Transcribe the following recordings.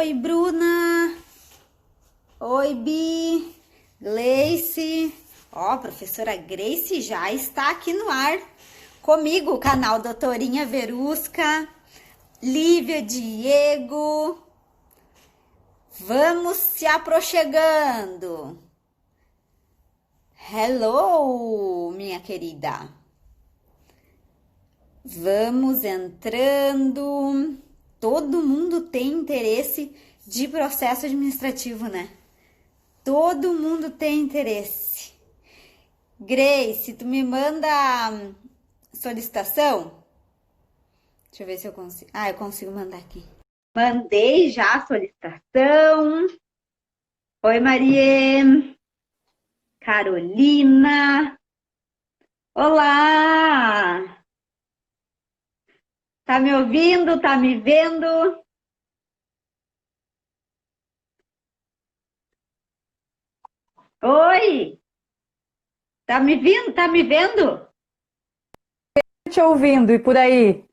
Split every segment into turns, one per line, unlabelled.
Oi, Bruna. Oi, Bi. Gleice. Ó, a professora Grace já está aqui no ar. Comigo, o canal Doutorinha Verusca. Lívia, Diego. Vamos se aproximando. Hello, minha querida. Vamos entrando. Todo mundo tem interesse de processo administrativo, né? Todo mundo tem interesse. Grace, tu me manda solicitação? Deixa eu ver se eu consigo. Eu consigo mandar aqui. Mandei já a solicitação. Oi, Marie. Carolina. Olá! Tá me ouvindo? Tá me vendo? Oi! Tá me vindo? Tá me vendo?
Te ouvindo e por aí.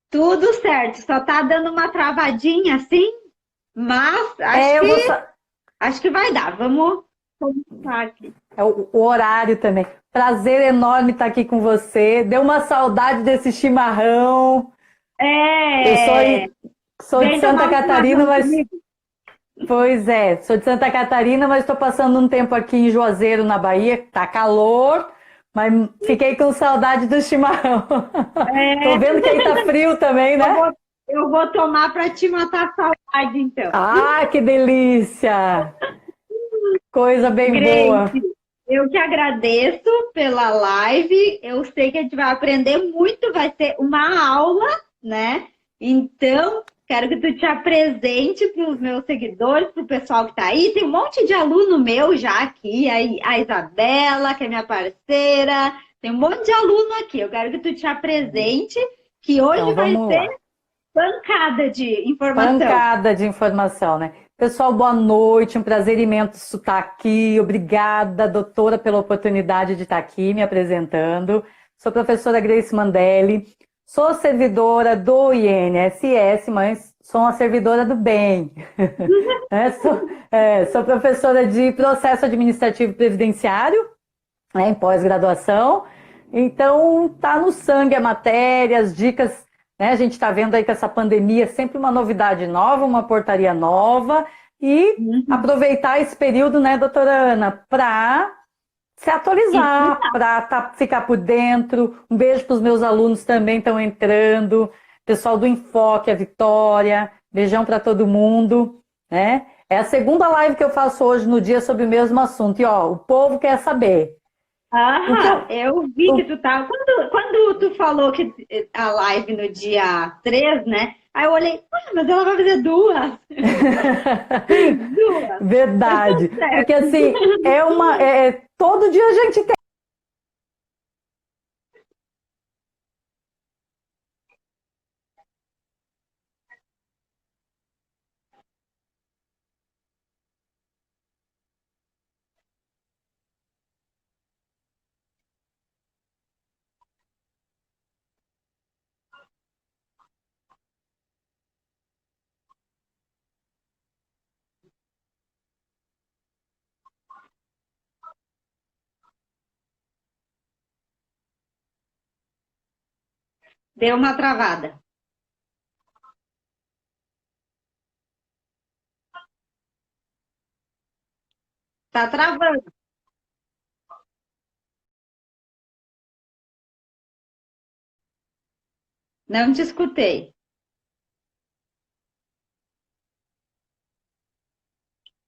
Tudo certo, só tá dando uma travadinha assim, mas
É, eu vou.
acho que vai dar. Vamos começar aqui.
É o horário também. Prazer enorme estar aqui com você. Deu uma saudade desse chimarrão. Eu
É,
sou de
vem
Santa
tomar um
Catarina,
chimarrão
mas.
comigo.
Pois é, sou de Santa Catarina, mas estou passando um tempo aqui em Juazeiro, na Bahia. Tá calor, mas fiquei com saudade do chimarrão. Tô
É,
vendo que aí tá frio também,
eu
né?
vou, eu vou tomar para te matar a saudade, então.
Ah, que delícia! Coisa bem
Grace,
boa.
eu que agradeço pela live. Eu sei que a gente vai aprender muito, vai ser uma aula, né? Então, quero que tu te apresente para os meus seguidores, para o pessoal que está aí. Tem um monte de aluno meu já aqui, a Isabela, que é minha parceira. Tem um monte de aluno aqui. Eu quero que tu te apresente, que hoje
Então
vai
vamos
ser
lá.
pancada de informação.
Pancada de informação, né? Pessoal, boa noite, um prazer imenso estar aqui. Obrigada, doutora, pela oportunidade de estar aqui me apresentando. Sou professora Grace Mandelli, sou servidora do INSS, mas sou uma servidora do bem. Sou professora de processo administrativo previdenciário, né, em pós-graduação. Então, tá no sangue a matéria, as dicas, né? A gente está vendo aí que essa pandemia é sempre uma novidade nova, uma portaria nova, e
Uhum.
aproveitar esse período, né, doutora Ana, para se atualizar, para ficar por dentro. Um beijo para os meus alunos também estão entrando, pessoal do Enfoque, a Vitória, beijão para todo mundo, né? É a segunda live que eu faço hoje no dia sobre o mesmo assunto. E ó, o povo quer saber. O que
Ah,
eu,
eu vi que
o-
tu tava. Quando tu falou que a live no dia 3, né? Aí eu olhei, mas ela vai fazer duas. Fiz duas. Eu tô
Verdade. Porque
certo.
assim, todo dia a gente tem.
Deu uma travada. Tá travando. Não te escutei.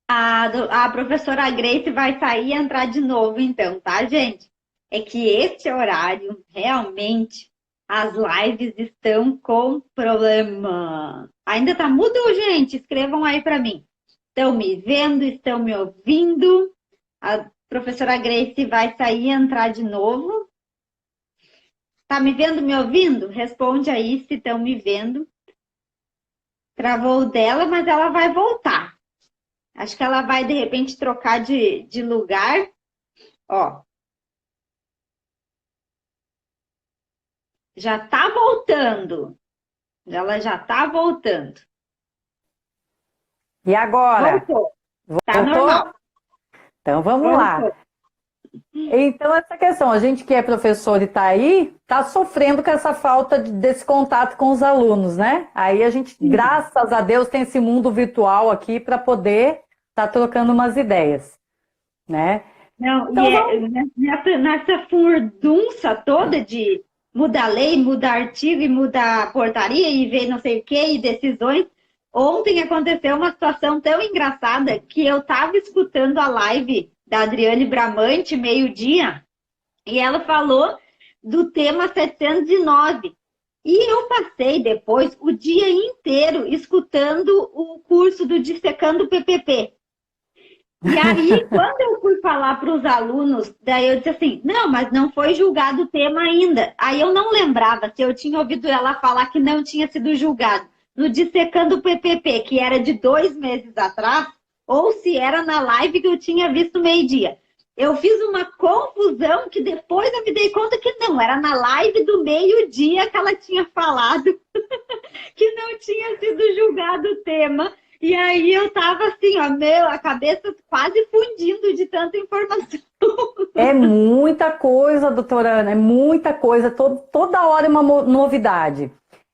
A professora Grace vai sair e entrar de novo, então, tá, gente? É que este horário, realmente, as lives estão com problema. Ainda tá mudo, gente? Escrevam aí para mim. Estão me vendo? Estão me ouvindo? A professora Grace vai sair e entrar de novo. Tá me vendo, me ouvindo? Responde aí se estão me vendo. Travou o dela, mas ela vai voltar. Acho que ela vai, de repente, trocar de lugar. Ó, já tá voltando. Ela já está voltando.
E agora?
Voltou. Tá
Voltou?
normal.
Então vamos lá.
Voltou.
Então, essa questão, a gente que é professor e está aí, está sofrendo com essa falta desse contato com os alunos, né? Aí a gente, graças a Deus, tem esse mundo virtual aqui para poder estar trocando umas ideias, né?
Não,
Então,
nessa furdunça toda de mudar lei, mudar artigo e mudar portaria e ver não sei o que e decisões, ontem aconteceu uma situação tão engraçada que eu estava escutando a live da Adriane Bramante, meio-dia, e ela falou do tema 709. E eu passei depois o dia inteiro escutando o curso do Dissecando PPP. E aí, quando eu fui falar para os alunos, daí eu disse assim, não, mas não foi julgado o tema ainda. Aí eu não lembrava se eu tinha ouvido ela falar que não tinha sido julgado no Dissecando PPP, que era de 2 meses atrás, ou se era na live que eu tinha visto meio-dia. Eu fiz uma confusão que depois eu me dei conta que não, era na live do meio-dia que ela tinha falado que não tinha sido julgado o tema. E aí eu tava assim, ó, a cabeça quase fundindo de tanta informação.
é muita coisa, doutora Ana, é muita coisa, toda hora é uma novidade.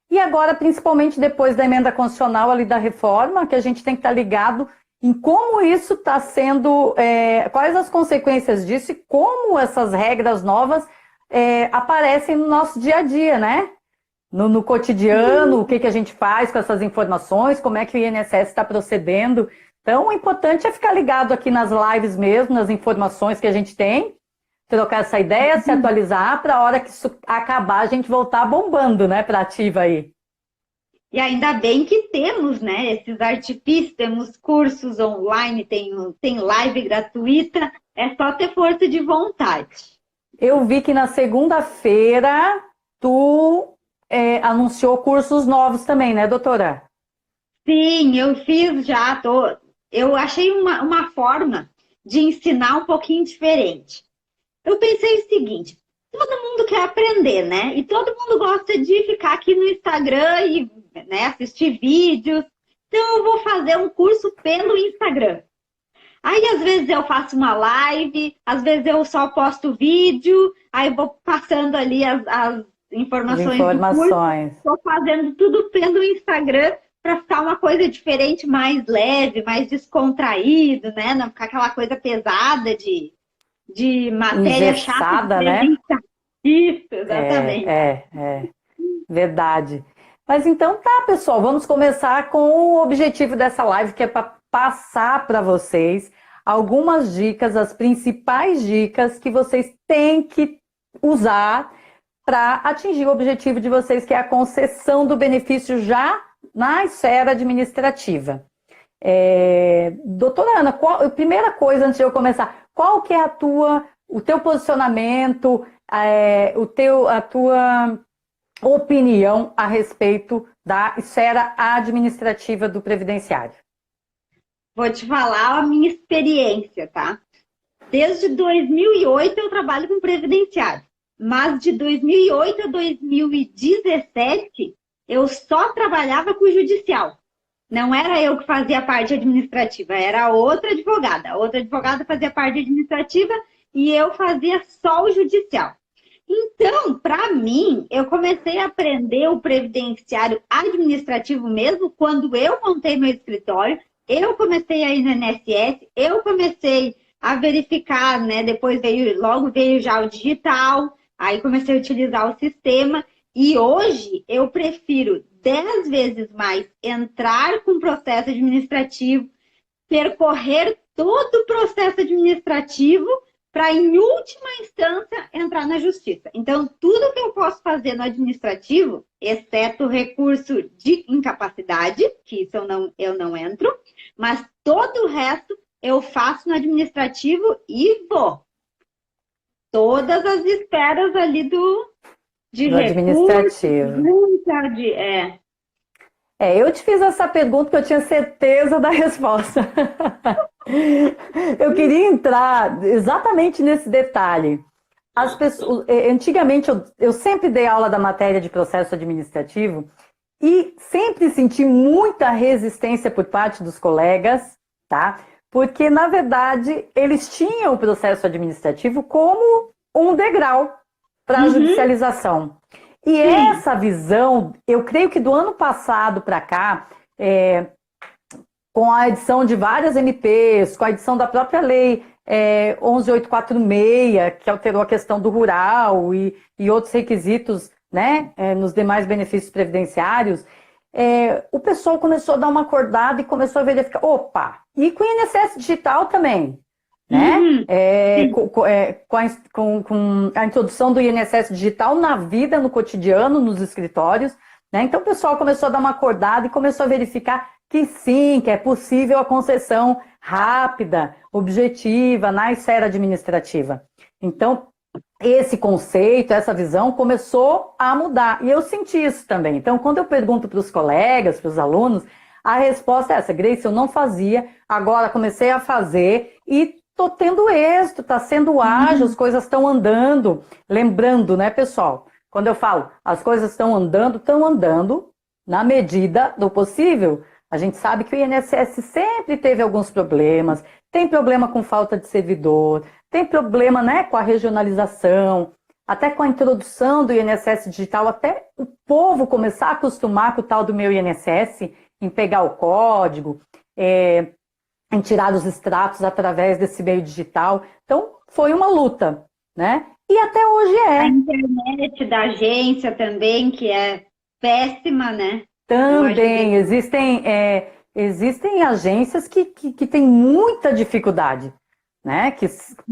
E agora, principalmente depois da emenda constitucional ali da reforma, que a gente tem que estar ligado em como isso está sendo, quais as consequências disso e como essas regras novas aparecem no nosso dia a dia, né? No cotidiano, o que a gente faz com essas informações, como é que o INSS está procedendo. Então, o importante é ficar ligado aqui nas lives mesmo, nas informações que a gente tem, trocar essa ideia, se atualizar, para a hora que isso acabar, a gente voltar bombando, né, para ativa aí.
E ainda bem que temos, né, esses artifícios, temos cursos online, tem live gratuita, é só ter força de vontade.
Eu vi que na segunda-feira tu anunciou cursos novos também, né, doutora?
Sim, eu fiz já, eu achei uma forma de ensinar um pouquinho diferente. Eu pensei o seguinte, todo mundo quer aprender, né? E todo mundo gosta de ficar aqui no Instagram e, né, assistir vídeos. Então eu vou fazer um curso pelo Instagram. Aí às vezes eu faço uma live, às vezes eu só posto vídeo, aí vou passando ali as informações do curso. Estou fazendo tudo pelo Instagram para ficar uma coisa diferente, mais leve, mais descontraído, né? Não ficar aquela coisa pesada de matéria chata,
né?
Isso, exatamente.
Verdade. Mas então tá, pessoal, vamos começar com o objetivo dessa live, que é para passar para vocês algumas dicas, as principais dicas que vocês têm que usar para atingir o objetivo de vocês, que é a concessão do benefício já na esfera administrativa. Doutora Ana, primeira coisa antes de eu começar, qual que é o teu posicionamento, a tua opinião a respeito da esfera administrativa do previdenciário?
Vou te falar a minha experiência, tá? Desde 2008 eu trabalho com previdenciário, mas de 2008 a 2017 eu só trabalhava com o judicial. Não era eu que fazia a parte administrativa, era outra advogada. A outra advogada fazia a parte administrativa e eu fazia só o judicial. Então, para mim, eu comecei a aprender o previdenciário administrativo mesmo quando eu montei meu escritório, eu comecei a ir no INSS, eu comecei a verificar, né? Depois logo veio já o digital, aí comecei a utilizar o sistema e hoje eu prefiro 10 vezes mais entrar com o processo administrativo, percorrer todo o processo administrativo para, em última instância, entrar na justiça. Então, tudo que eu posso fazer no administrativo, exceto o recurso de incapacidade, que isso eu não entro, mas todo o resto eu faço no administrativo e vou. Todas as esferas ali do
administrativo. Eu te fiz essa pergunta porque eu tinha certeza da resposta. Eu queria entrar exatamente nesse detalhe. As pessoas, antigamente, eu sempre dei aula da matéria de processo administrativo E sempre senti muita resistência por parte dos colegas, tá? Porque, na verdade, eles tinham o processo administrativo como um degrau para a judicialização. E essa visão, eu creio que do ano passado para cá, com a edição de várias MPs, com a edição da própria lei 11.846, que alterou a questão do rural e outros requisitos, né, nos demais benefícios previdenciários, o pessoal começou a dar uma acordada e começou a verificar, opa, e com o INSS digital também, né? Com a introdução do INSS digital na vida, no cotidiano, nos escritórios, né? Então o pessoal começou a dar uma acordada e começou a verificar que sim, que é possível a concessão rápida, objetiva, na esfera administrativa. Então, esse conceito, essa visão começou a mudar. E eu senti isso também. Então, quando eu pergunto para os colegas, para os alunos, a resposta é essa: Grace, eu não fazia, agora comecei a fazer e estou tendo êxito, está sendo ágil, as coisas estão andando. Lembrando, né, pessoal, quando eu falo as coisas estão andando na medida do possível. A gente sabe que o INSS sempre teve alguns problemas, tem problema com falta de servidor, tem problema, né, com a regionalização, até com a introdução do INSS digital, até o povo começar a acostumar com o tal do meu INSS, em pegar o código, em tirar os extratos através desse meio digital. Então, foi uma luta, né? E até hoje é.
A internet da agência também, que é péssima, né?
Também, existem agências que têm muita dificuldade, né? Que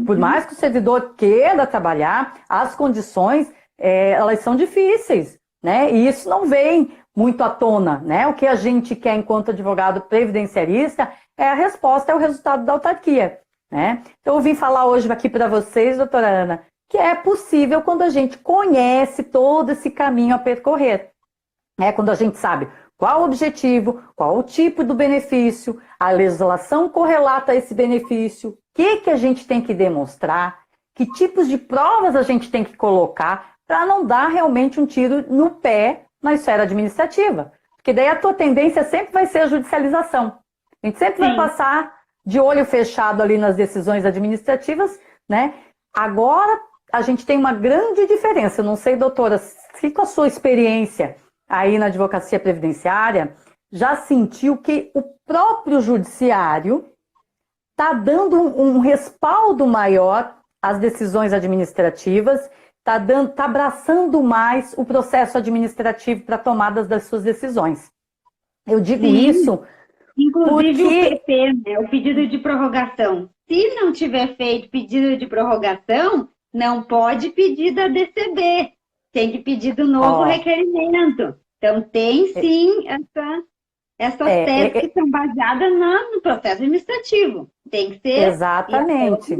por mais que o servidor queira trabalhar, as condições, elas são difíceis, né? E isso não vem muito à tona, né? O que a gente quer enquanto advogado previdenciarista é a resposta, é o resultado da autarquia, né? Então eu vim falar hoje aqui para vocês, doutora Ana, que é possível quando a gente conhece todo esse caminho a percorrer. Quando a gente sabe qual o objetivo, qual o tipo do benefício, a legislação correlata a esse benefício, o que a gente tem que demonstrar, que tipos de provas a gente tem que colocar para não dar realmente um tiro no pé na esfera administrativa. Porque daí a tua tendência sempre vai ser a judicialização. A gente sempre vai passar de olho fechado ali nas decisões administrativas, né? Agora a gente tem uma grande diferença. Eu não sei, doutora, se com a sua experiência aí na advocacia previdenciária, já sentiu que o próprio judiciário está dando um respaldo maior às decisões administrativas, está abraçando mais o processo administrativo para tomadas das suas decisões. Eu digo isso
inclusive
porque...
o PP, né, o pedido de prorrogação. Se não tiver feito pedido de prorrogação, não pode pedir da DCB. Tem que pedir do novo requerimento. Então, tem sim essas teses que são baseadas no processo administrativo. Tem que ser...
Exatamente.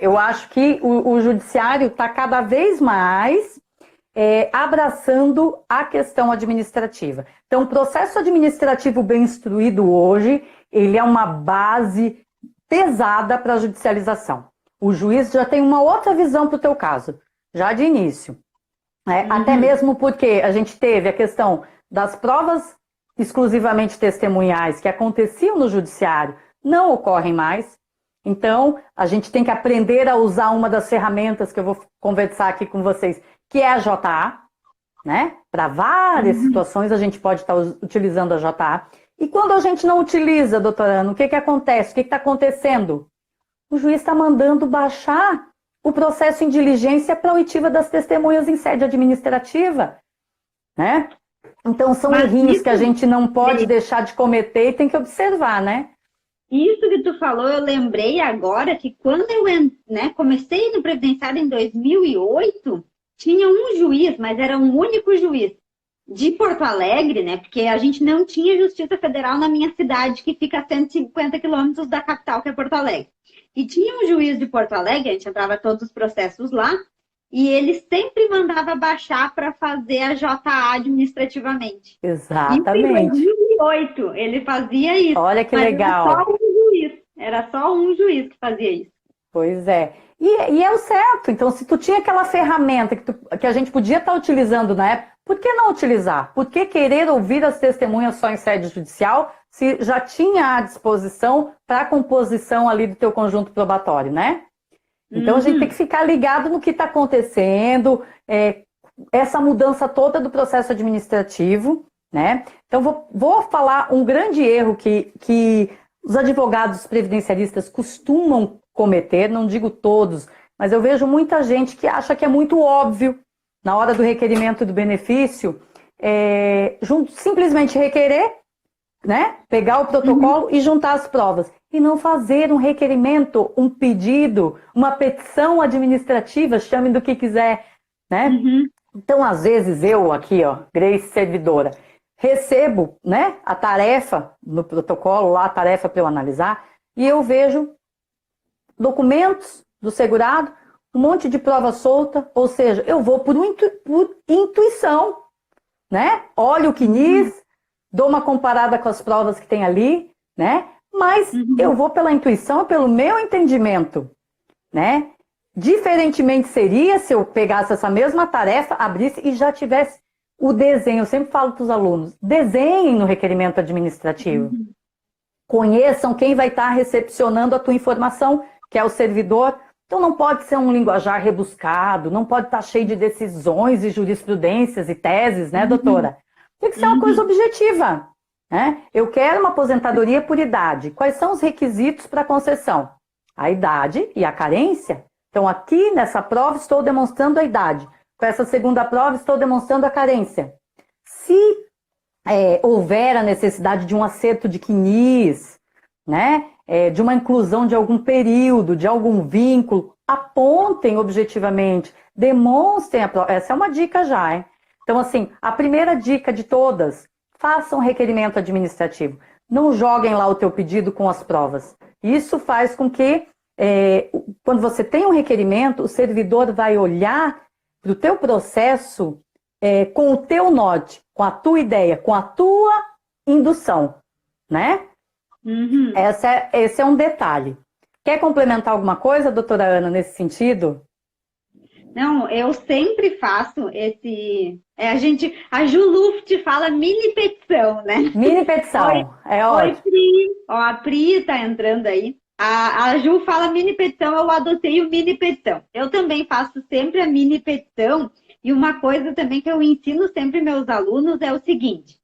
Eu acho que o judiciário está cada vez mais abraçando a questão administrativa. Então, o processo administrativo bem instruído hoje, ele é uma base pesada para a judicialização. O juiz já tem uma outra visão para o teu caso, já de início. Até mesmo porque a gente teve a questão das provas exclusivamente testemunhais que aconteciam no judiciário, não ocorrem mais. Então, a gente tem que aprender a usar uma das ferramentas que eu vou conversar aqui com vocês, que é a JA, né? Para várias situações a gente pode estar utilizando a JA. E quando a gente não utiliza, doutora Ana, o que acontece? O que está acontecendo? O juiz está mandando baixar o processo em diligência para a oitiva das testemunhas em sede administrativa, né? Então, são errinhos que a gente não pode deixar de cometer e tem que observar, né?
Isso que tu falou, eu lembrei agora que quando eu comecei no Previdenciário em 2008, tinha um juiz, mas era um único juiz, de Porto Alegre, né? Porque a gente não tinha Justiça Federal na minha cidade, que fica a 150 quilômetros da capital, que é Porto Alegre. E tinha um juiz de Porto Alegre, a gente entrava todos os processos lá, e ele sempre mandava baixar para fazer a JA administrativamente.
Exatamente.
Em 2008 ele fazia isso.
Olha que legal.
Era só um juiz que fazia isso.
Pois é. E é o certo. Então, se tu tinha aquela ferramenta que a gente podia estar utilizando na época, Por que não utilizar? Por que querer ouvir as testemunhas só em sede judicial, se já tinha à disposição para a composição ali do teu conjunto probatório, né? Então, a gente tem que ficar ligado no que está acontecendo, essa mudança toda do processo administrativo, né? Então, vou falar um grande erro que os advogados previdenciaristas costumam cometer, não digo todos, mas eu vejo muita gente que acha que é muito óbvio, na hora do requerimento do benefício, simplesmente requerer, né? Pegar o protocolo e juntar as provas. E não fazer um requerimento, um pedido, uma petição administrativa, chame do que quiser, né? Então, às vezes, eu aqui, ó, Grace servidora, recebo, né, a tarefa no protocolo, lá a tarefa para eu analisar, e eu vejo documentos do segurado, um monte de prova solta, ou seja, eu vou por intuição, né? Olho o CNIS, dou uma comparada com as provas que tem ali, né? Mas eu vou pela intuição, pelo meu entendimento, né? Diferentemente seria se eu pegasse essa mesma tarefa, abrisse e já tivesse o desenho. Eu sempre falo para os alunos, desenhem no requerimento administrativo. Conheçam quem vai estar recepcionando a tua informação, que é o servidor. Então não pode ser um linguajar rebuscado, não pode estar cheio de decisões e jurisprudências e teses, né, doutora? Tem que ser uma coisa objetiva. Né? Eu quero uma aposentadoria por idade. Quais são os requisitos para concessão? A idade e a carência. Então, aqui nessa prova estou demonstrando a idade. Com essa segunda prova estou demonstrando a carência. Se houver a necessidade de um acerto de CNIS, né? De uma inclusão de algum período, de algum vínculo, apontem objetivamente, demonstrem a prova. Essa é uma dica já, hein? Então, assim, a primeira dica de todas, façam um requerimento administrativo. Não joguem lá o teu pedido com as provas. Isso faz com que, quando você tem um requerimento, o servidor vai olhar para o teu processo com o teu norte, com a tua ideia, com a tua indução, né? Esse é um detalhe. Quer complementar alguma coisa, doutora Ana, nesse sentido?
Não, eu sempre faço a Ju Luft fala mini petição, né?
Mini petição, ótimo.
Oi, Pri. Ó, a Pri tá entrando aí. A Ju fala mini petição, eu adotei o mini petição. Eu também faço sempre a mini petição. E uma coisa também que eu ensino sempre meus alunos é o seguinte: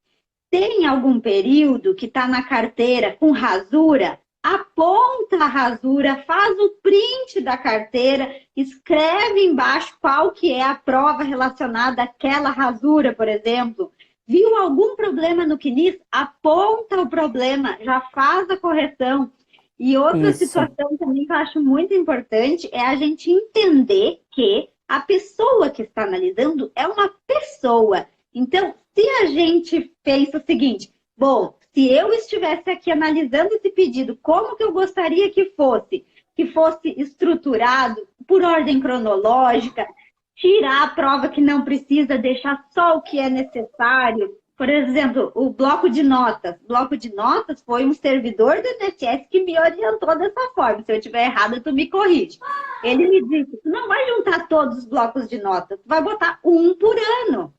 tem algum período que está na carteira com rasura? Aponta a rasura, faz o print da carteira, escreve embaixo qual que é a prova relacionada àquela rasura, por exemplo. Viu algum problema no CNIS? Aponta o problema, já faz a correção. E outra situação também que eu acho muito importante é a gente entender que a pessoa que está analisando é uma pessoa. Então, se a gente pensa o seguinte, bom, se eu estivesse aqui analisando esse pedido, como que eu gostaria que fosse? Que fosse estruturado por ordem cronológica, tirar a prova que não precisa, deixar só o que é necessário. Por exemplo, o bloco de notas. O bloco de notas foi um servidor do INSS que me orientou dessa forma. Se eu estiver errada, tu me corrige. Ele me disse, tu não vai juntar todos os blocos de notas, tu vai botar um por ano.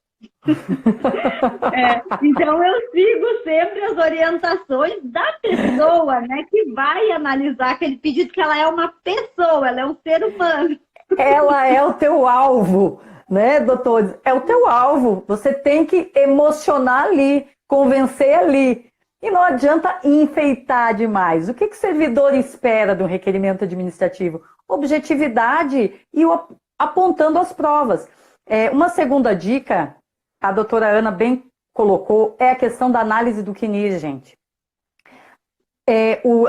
Então eu sigo sempre as orientações da pessoa, né, que vai analisar aquele pedido, que ela é uma pessoa, ela é um ser humano.
Ela é o teu alvo, né, doutores? É o teu alvo. Você tem que emocionar ali, convencer ali. E não adianta enfeitar demais. O que o servidor espera de um requerimento administrativo? Objetividade e apontando as provas. Uma segunda dica, a doutora Ana bem colocou, é a questão da análise do CNIS, gente.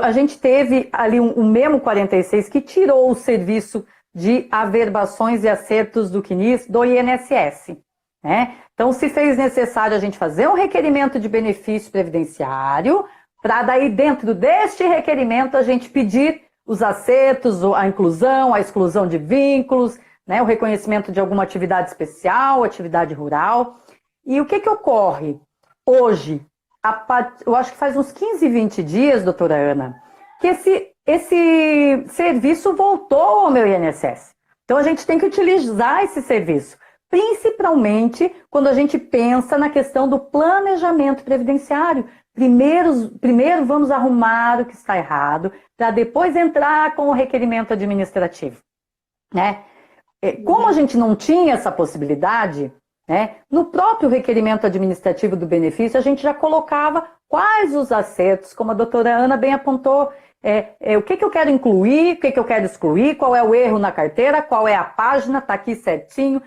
A gente teve ali um Memo 46 que tirou o serviço de averbações e acertos do CNIS do INSS. Né? Então, se fez necessário a gente fazer um requerimento de benefício previdenciário, para daí dentro deste requerimento a gente pedir os acertos, a inclusão, a exclusão de vínculos, né? O reconhecimento de alguma atividade especial, atividade rural. E o que ocorre? Hoje, eu acho que faz uns 15, 20 dias, doutora Ana, que esse serviço voltou ao meu INSS. Então, a gente tem que utilizar esse serviço. principalmente quando a gente pensa na questão do planejamento previdenciário. Primeiro vamos arrumar o que está errado, para depois entrar com o requerimento administrativo, né? Como a gente não tinha essa possibilidade, né, no próprio requerimento administrativo do benefício, a gente já colocava quais os acertos, como a doutora Ana bem apontou, o que eu quero incluir, o que eu quero excluir, qual é o erro na carteira, qual é a página, está aqui certinho,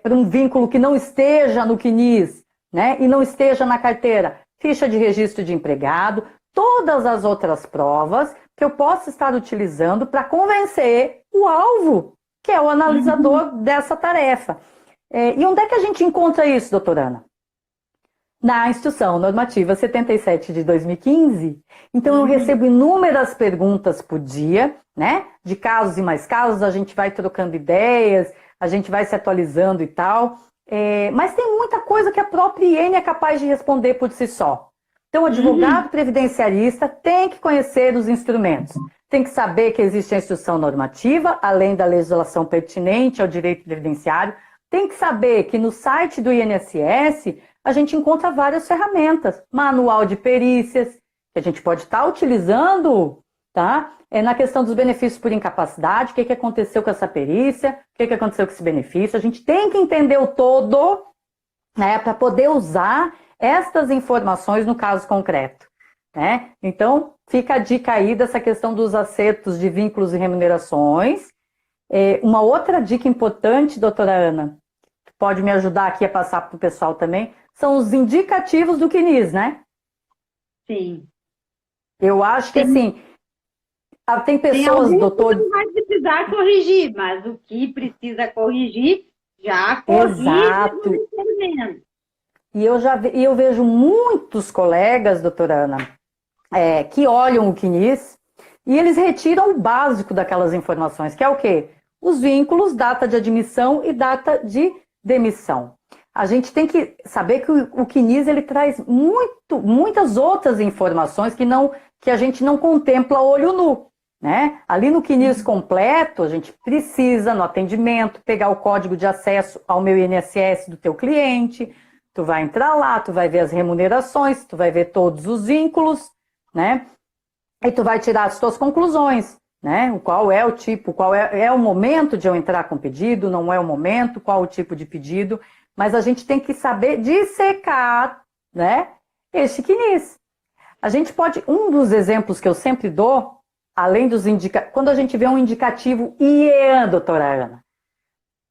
para um vínculo que não esteja no CNIS, né, e não esteja na carteira, ficha de registro de empregado, todas as outras provas que eu posso estar utilizando para convencer o alvo, que é o analisador dessa tarefa. E onde é que a gente encontra isso, doutora Ana? Na Instrução Normativa 77 de 2015. Então, eu recebo inúmeras perguntas por dia, né? De casos e mais casos, a gente vai trocando ideias, a gente vai se atualizando e tal. Mas tem muita coisa que a própria IN é capaz de responder por si só. Então, o advogado previdenciarista tem que conhecer os instrumentos. Tem que saber que existe a instrução normativa, além da legislação pertinente ao direito previdenciário. Tem que saber que no site do INSS a gente encontra várias ferramentas. Manual de perícias, que a gente pode estar utilizando, tá? Na questão dos benefícios por incapacidade, o que aconteceu com essa perícia, o que aconteceu com esse benefício. A gente tem que entender o todo, né, para poder usar estas informações no caso concreto, né? Então, fica a dica aí dessa questão dos acertos de vínculos e remunerações. Uma outra dica importante, doutora Ana, que pode me ajudar aqui a passar para o pessoal também, são os indicativos do CNIS, né?
Sim.
Eu acho que, assim, tem pessoas, doutor...
que não vai precisar corrigir, mas o que precisa corrigir, já corrige.
Exato. E eu vejo muitos colegas, doutora Ana, que olham o CNIS e eles retiram o básico daquelas informações, que é o quê? Os vínculos, data de admissão e data de demissão. A gente tem que saber que o CNIS ele traz muitas outras informações que a gente não contempla a olho nu, né? Ali no CNIS completo, a gente precisa, no atendimento, pegar o código de acesso ao meu INSS do teu cliente. Tu vai entrar lá, tu vai ver as remunerações, tu vai ver todos os vínculos, né? E tu vai tirar as tuas conclusões, né? Qual é o tipo, qual é o momento de eu entrar com pedido, não é o momento, qual o tipo de pedido, mas a gente tem que saber dissecar, né, este CNIS. A gente pode, um dos exemplos que eu sempre dou, além dos quando a gente vê um indicativo IEAN, doutora Ana,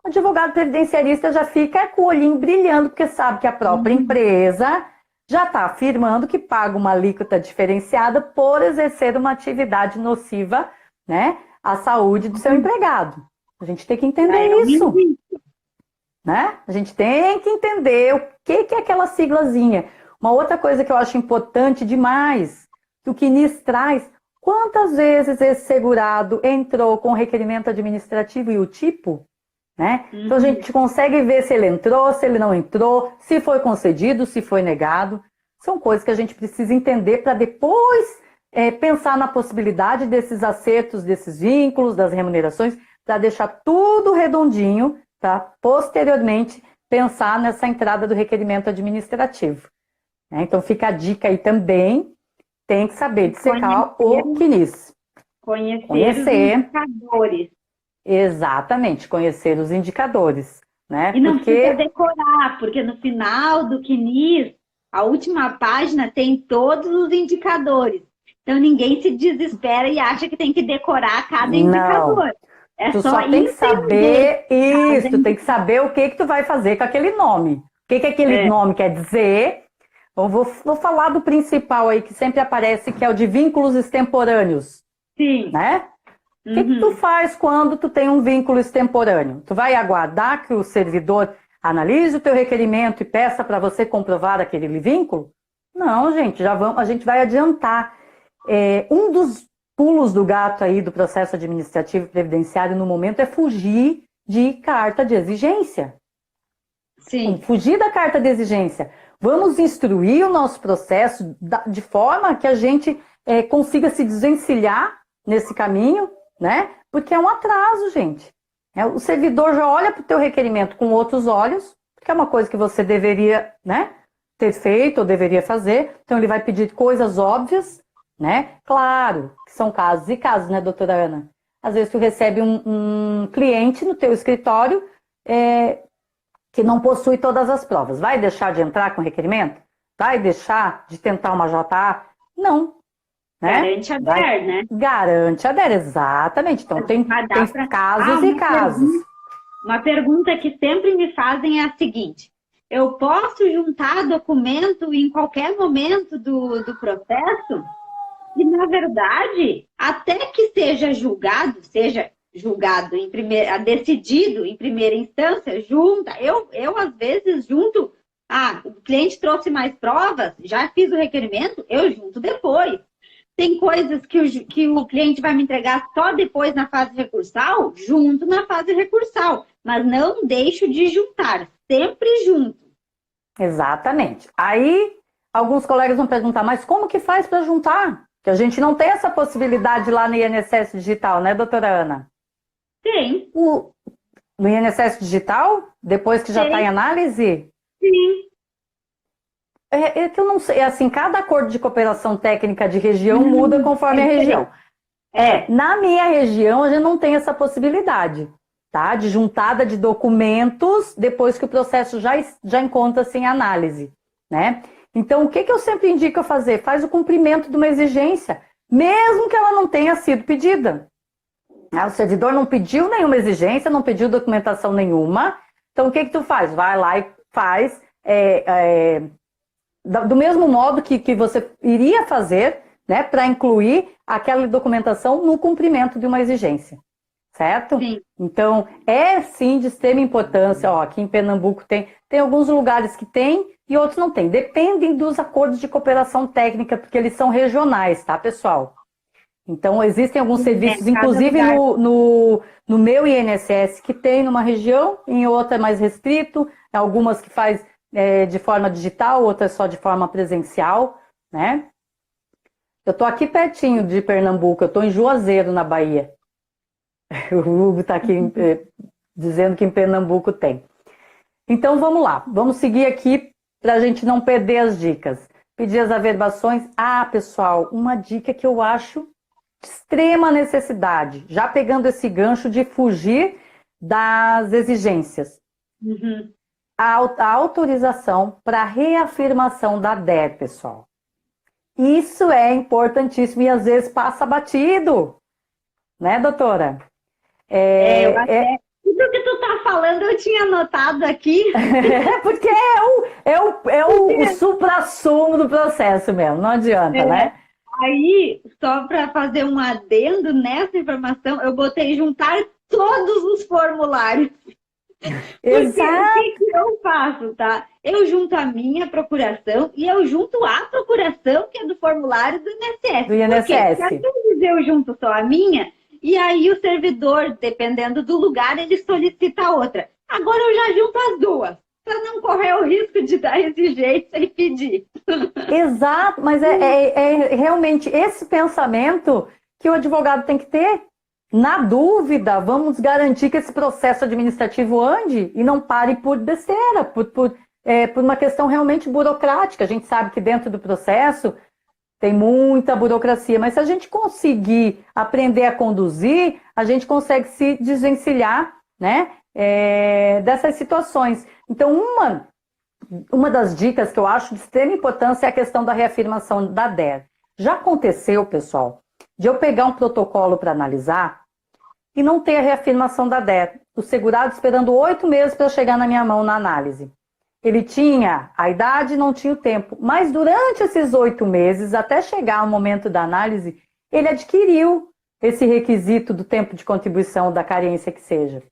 o advogado previdenciarista já fica com o olhinho brilhando, porque sabe que a própria empresa já está afirmando que paga uma alíquota diferenciada por exercer uma atividade nociva, né, à saúde do seu empregado. A gente tem que entender isso. Né? A gente tem que entender o que é aquela siglazinha. Uma outra coisa que eu acho importante demais, que o CNIS traz, quantas vezes esse segurado entrou com requerimento administrativo e o tipo? Né? Então a gente consegue ver se ele entrou, se ele não entrou, se foi concedido, se foi negado. São coisas que a gente precisa entender para depois pensar na possibilidade desses acertos, desses vínculos, das remunerações, para deixar tudo redondinho, para posteriormente pensar nessa entrada do requerimento administrativo. Então fica a dica aí também, tem que saber dissecar o CNIS.
Conhecer os indicadores.
Exatamente, conhecer os indicadores. Né?
E não precisa decorar, porque no final do CNIS, a última página tem todos os indicadores. Então ninguém se desespera e acha que tem que decorar cada indicador.
Tu só tem que saber isso, tu tem que saber o que tu vai fazer com aquele nome. O que aquele nome quer dizer. Eu vou falar do principal aí, que sempre aparece, que é o de vínculos extemporâneos.
Sim.
Né? O que tu faz quando tu tem um vínculo extemporâneo? Tu vai aguardar que o servidor analise o teu requerimento e peça para você comprovar aquele vínculo? Não, gente, a gente vai adiantar. Um dos pulos do gato aí do processo administrativo previdenciário no momento é fugir de carta de exigência.
Sim.
Fugir da carta de exigência. Vamos instruir o nosso processo de forma que a gente consiga se desvencilhar nesse caminho, né? Porque é um atraso, gente. O servidor já olha para o teu requerimento com outros olhos, porque é uma coisa que você deveria, né, ter feito ou deveria fazer. Então, ele vai pedir coisas óbvias, né? Claro que são casos e casos, né, doutora Ana? Às vezes tu recebe um cliente no teu escritório que não possui todas as provas. Vai deixar de entrar com requerimento? Vai deixar de tentar uma JA? Não. Né?
Garante a DER, né?
Garante a DER, exatamente. Então, tem casos e casos.
Uma pergunta que sempre me fazem é a seguinte: eu posso juntar documento em qualquer momento do processo? E, na verdade, até que seja julgado decidido em primeira instância, junta. Eu às vezes, junto. O cliente trouxe mais provas, já fiz o requerimento, eu junto depois. Tem coisas que o cliente vai me entregar só depois na fase recursal, junto na fase recursal. Mas não deixo de juntar, sempre junto.
Exatamente. Aí, alguns colegas vão perguntar, mas como que faz para juntar? Que a gente não tem essa possibilidade lá no INSS Digital, né, doutora Ana?
Tem.
No INSS Digital? Depois que já está em análise?
Sim.
É que eu não sei, assim, cada acordo de cooperação técnica de região muda conforme a região. Na minha região, a gente não tem essa possibilidade, tá? De juntada de documentos depois que o processo já encontra-se em análise, né? Então, o que eu sempre indico a fazer? Faz o cumprimento de uma exigência, mesmo que ela não tenha sido pedida. O servidor não pediu nenhuma exigência, não pediu documentação nenhuma. Então, o que tu faz? Vai lá e faz... do mesmo modo que você iria fazer, né, para incluir aquela documentação no cumprimento de uma exigência, certo?
Sim.
Então, sim de extrema importância. Aqui em Pernambuco tem alguns lugares que tem e outros não tem. Dependem dos acordos de cooperação técnica, porque eles são regionais, tá, pessoal? Então, existem alguns serviços, inclusive no meu INSS, que tem numa região, em outra é mais restrito, algumas que faz de forma digital, outras só de forma presencial, né? Eu tô aqui pertinho de Pernambuco, eu tô em Juazeiro, na Bahia. O Hugo tá aqui dizendo que em Pernambuco tem. Então, vamos lá. Vamos seguir aqui para a gente não perder as dicas. Pedir as averbações. Pessoal, uma dica que eu acho de extrema necessidade, já pegando esse gancho de fugir das exigências.
Uhum.
A autorização para reafirmação da DER, pessoal. Isso é importantíssimo e às vezes passa batido. Né, doutora?
Tudo que tu tá falando eu tinha anotado aqui.
Porque é o suprassumo do processo mesmo, não adianta, né?
Aí, só para fazer um adendo nessa informação, eu botei juntar todos os formulários.
Exato.
Porque o que eu faço, tá? Eu junto a minha procuração e eu junto a procuração que é do formulário do INSS.
Do INSS.
Porque às vezes eu junto só a minha e aí o servidor, dependendo do lugar, ele solicita outra. Agora eu já junto as duas, para não correr o risco de dar exigência e pedir.
Exato, mas é realmente esse pensamento que o advogado tem que ter. Na dúvida, vamos garantir que esse processo administrativo ande e não pare por besteira, por uma questão realmente burocrática. A gente sabe que dentro do processo tem muita burocracia, mas se a gente conseguir aprender a conduzir, a gente consegue se desvencilhar, né, dessas situações. Então, uma das dicas que eu acho de extrema importância é a questão da reafirmação da DER. Já aconteceu, pessoal, de eu pegar um protocolo para analisar e não ter a reafirmação da DER. O segurado esperando 8 meses para chegar na minha mão na análise. Ele tinha a idade e não tinha o tempo. Mas durante esses 8 meses, até chegar ao momento da análise, ele adquiriu esse requisito do tempo de contribuição, da carência que seja.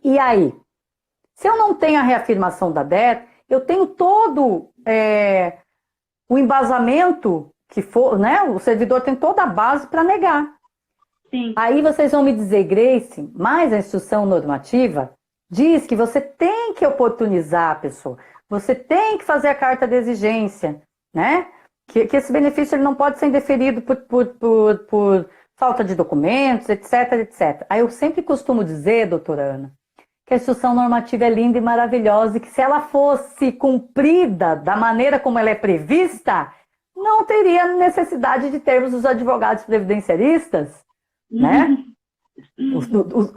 E aí? Se eu não tenho a reafirmação da DER, eu tenho todo o embasamento que for, né? O servidor tem toda a base para negar.
Sim.
Aí vocês vão me dizer, Grace, mas a instrução normativa diz que você tem que oportunizar a pessoa, você tem que fazer a carta de exigência, né? Que esse benefício ele não pode ser indeferido por falta de documentos, etc, etc. Aí eu sempre costumo dizer, doutora Ana, que a instrução normativa é linda e maravilhosa e que se ela fosse cumprida da maneira como ela é prevista, não teria necessidade de termos os advogados previdenciaristas, né?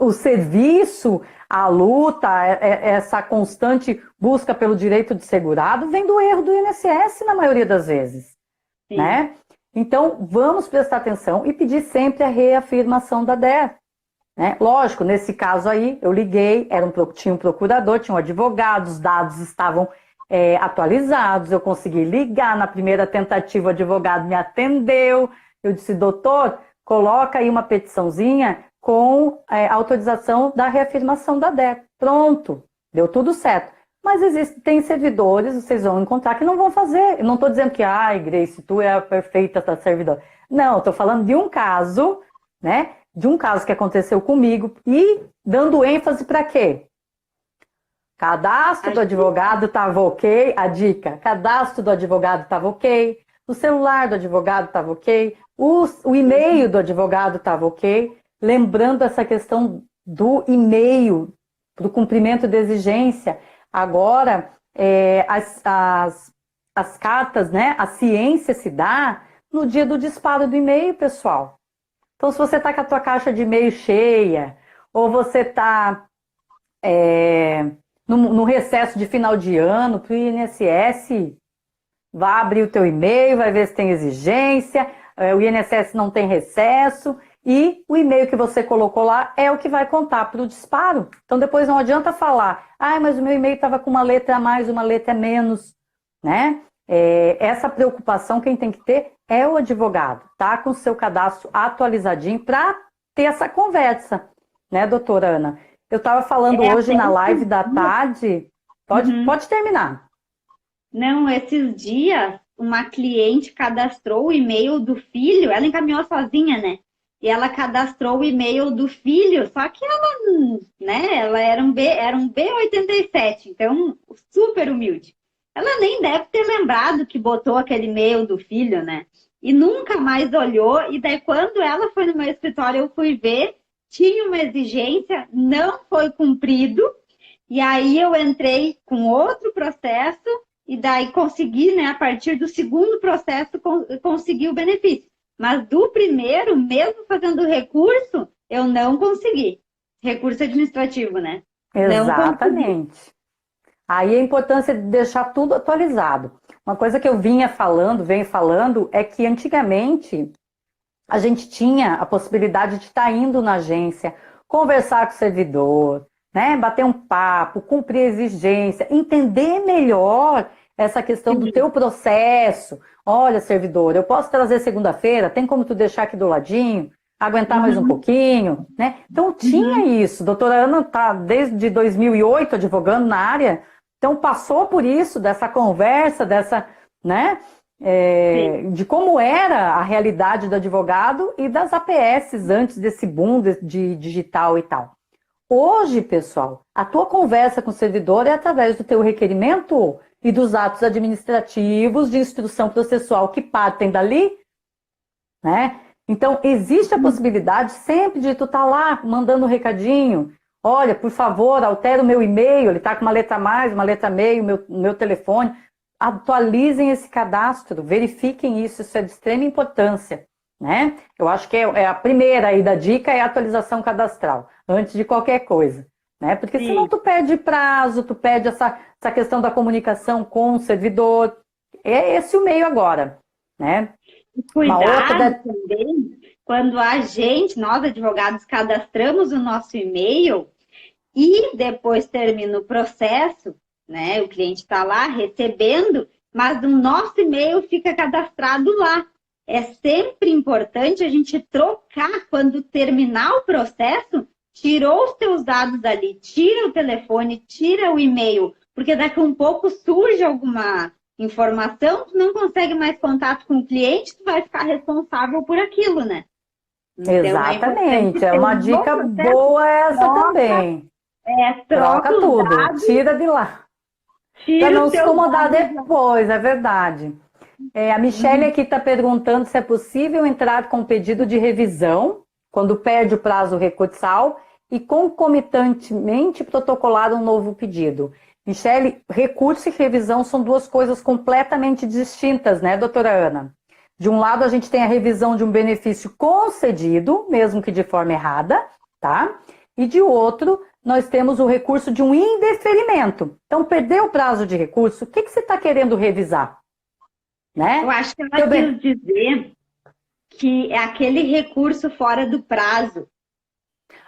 O serviço, a luta, essa constante busca pelo direito de segurado vem do erro do INSS na maioria das vezes, né? Então, vamos prestar atenção e pedir sempre a reafirmação da DER. Né? Lógico, nesse caso aí, eu liguei, tinha um procurador, tinha um advogado, os dados estavam atualizados, eu consegui ligar, na primeira tentativa o advogado me atendeu, eu disse, doutor, coloca aí uma petiçãozinha com a autorização da reafirmação da DER. Pronto, deu tudo certo. Mas tem servidores, vocês vão encontrar, que não vão fazer. Eu não estou dizendo que, ai, Grace, tu é a perfeita da servidora. Não, estou falando de um caso, né? De um caso que aconteceu comigo e dando ênfase para quê? Cadastro do advogado estava ok, a dica, cadastro do advogado estava ok, o celular do advogado estava ok, o e-mail do advogado estava ok. Lembrando essa questão do e-mail, do cumprimento da exigência, agora as cartas, né, a ciência se dá no dia do disparo do e-mail, pessoal. Então, se você está com a tua caixa de e-mail cheia, ou você está no recesso de final de ano para o INSS, vai abrir o teu e-mail, vai ver se tem exigência, o INSS não tem recesso, e o e-mail que você colocou lá é o que vai contar para o disparo. Então, depois não adianta falar, mas o meu e-mail estava com uma letra a mais, uma letra a menos, né? Essa preocupação quem tem que ter é o advogado, tá? Com o seu cadastro atualizadinho para ter essa conversa, né, doutora Ana? Eu estava falando hoje na live da tarde, pode terminar.
Não, esses dias, uma cliente cadastrou o e-mail do filho, ela encaminhou sozinha, né? E ela cadastrou o e-mail do filho, só que ela, né, ela era um B87, então super humilde. Ela nem deve ter lembrado que botou aquele e-mail do filho, né? E nunca mais olhou, e daí quando ela foi no meu escritório, eu fui ver, tinha uma exigência, não foi cumprido, e aí eu entrei com outro processo, e daí consegui, né, a partir do segundo processo, conseguir o benefício. Mas do primeiro, mesmo fazendo recurso, eu não consegui. Recurso administrativo, né?
Exatamente. Aí a importância de deixar tudo atualizado. Uma coisa que eu venho falando, é que antigamente a gente tinha a possibilidade de estar indo na agência, conversar com o servidor, né, bater um papo, cumprir a exigência, entender melhor essa questão do teu processo. Olha, servidor, eu posso trazer segunda-feira? Tem como tu deixar aqui do ladinho? Aguentar mais um pouquinho? Né? Então tinha isso. Doutora Ana está desde 2008 advogando na área, então passou por isso, dessa conversa, né, de como era a realidade do advogado e das APS antes desse boom de digital e tal. Hoje, pessoal, a tua conversa com o servidor é através do teu requerimento e dos atos administrativos de instrução processual que partem dali, né? Então, existe a possibilidade sempre de tu estar lá mandando um recadinho, olha, por favor, altera o meu e-mail, ele está com uma letra a mais, uma letra a meio, meu telefone, atualizem esse cadastro, verifiquem isso é de extrema importância, né? Eu acho que é a primeira aí da dica é a atualização cadastral, antes de qualquer coisa, né? Porque senão tu perde prazo, tu perde essa questão da comunicação com o servidor, é esse o meio agora, né?
Cuidado também, quando nós advogados, cadastramos o nosso e-mail e depois termina o processo, né? O cliente está lá recebendo, mas o nosso e-mail fica cadastrado lá. É sempre importante a gente trocar quando terminar o processo, tirou os teus dados ali, tira o telefone, tira o e-mail, porque daqui a um pouco surge alguma informação, tu não consegue mais contato com o cliente, tu vai ficar responsável por aquilo, né?
Então, exatamente, é uma dica boa essa também. Troca tudo, tira de lá. Para não se incomodar depois, é verdade. A Michelle aqui está perguntando se é possível entrar com pedido de revisão quando perde o prazo recursal e concomitantemente protocolar um novo pedido. Michelle, recurso e revisão são duas coisas completamente distintas, né, doutora Ana? De um lado, a gente tem a revisão de um benefício concedido, mesmo que de forma errada, tá? E de outro, nós temos o recurso de um indeferimento. Então, perdeu o prazo de recurso, o que você está querendo revisar? Né?
Eu acho que ela quis dizer que é aquele recurso fora do prazo.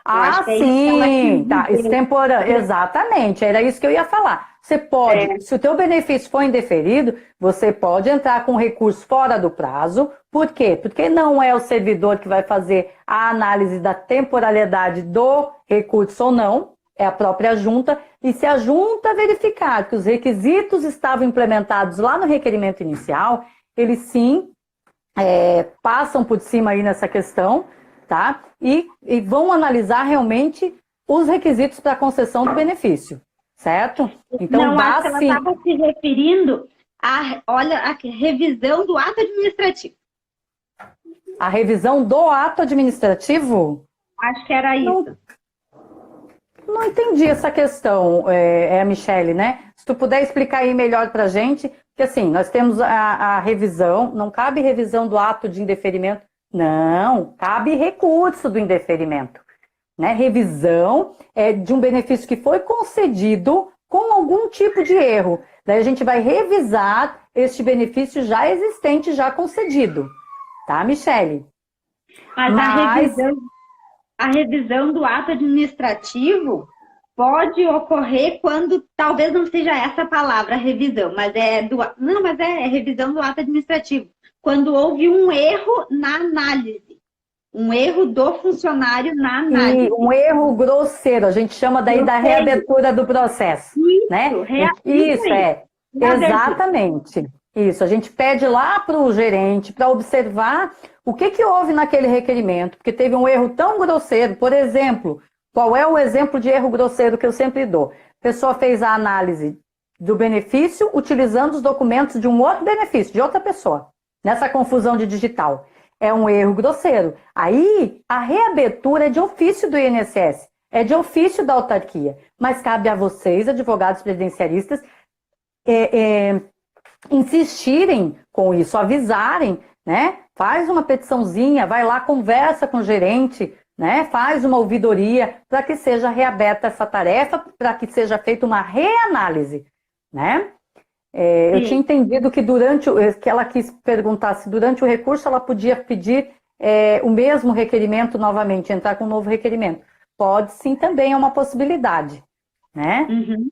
Ah, sim, tá, extemporâneo, exatamente, era isso que eu ia falar. Você pode, se o teu benefício for indeferido, você pode entrar com recurso fora do prazo. Por quê? Porque não é o servidor que vai fazer a análise da temporalidade do recurso ou não, é a própria junta, e se a junta verificar que os requisitos estavam implementados lá no requerimento inicial, eles sim passam por cima aí nessa questão, tá? E vão analisar realmente os requisitos para a concessão do benefício, certo? Então,
não, acho que ela estava se referindo a revisão do ato administrativo.
A revisão do ato administrativo?
Acho que era isso.
Não entendi essa questão, a Michelle, né? Se tu puder explicar aí melhor para a gente, porque assim, nós temos a revisão, não cabe revisão do ato de indeferimento, não, cabe recurso do indeferimento. Né? Revisão de um benefício que foi concedido com algum tipo de erro. Daí a gente vai revisar este benefício já existente, já concedido. Tá, Michelle?
Mas a revisão do ato administrativo pode ocorrer quando, talvez não seja essa palavra, revisão, mas é revisão do ato administrativo. Quando houve um erro na análise. Um erro do funcionário na análise.
E um erro grosseiro, a gente chama daí da reabertura do processo.
Isso,
né? Isso, exatamente. Isso, a gente pede lá para o gerente para observar o que houve naquele requerimento, porque teve um erro tão grosseiro. Por exemplo, qual é o exemplo de erro grosseiro que eu sempre dou? A pessoa fez a análise do benefício utilizando os documentos de um outro benefício, de outra pessoa, nessa confusão de digital. É um erro grosseiro. Aí, a reabertura é de ofício do INSS, é de ofício da autarquia, mas cabe a vocês, advogados previdenciaristas, insistirem com isso, avisarem, né? Faz uma petiçãozinha, vai lá, conversa com o gerente, né? Faz uma ouvidoria para que seja reaberta essa tarefa, para que seja feita uma reanálise, né? Eu tinha entendido que que ela quis perguntar se durante o recurso ela podia pedir o mesmo requerimento novamente, entrar com um novo requerimento. Pode sim, também é uma possibilidade, né?
Uhum.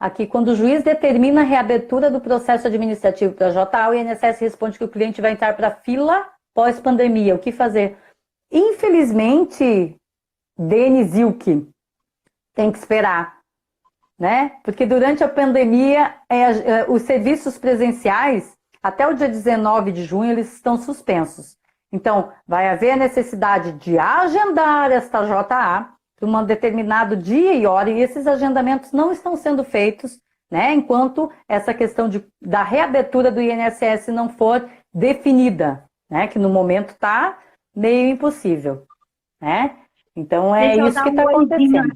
Aqui, quando o juiz determina a reabertura do processo administrativo para a JA, o INSS responde que o cliente vai entrar para a fila pós-pandemia. O que fazer? Infelizmente, Denis Ilke, tem que esperar, né? Porque durante a pandemia, os serviços presenciais, até o dia 19 de junho, eles estão suspensos. Então, vai haver a necessidade de agendar esta JA para um determinado dia e hora, e esses agendamentos não estão sendo feitos, né, enquanto essa questão da reabertura do INSS não for definida, né, que no momento está meio impossível, né? Então, isso que está acontecendo.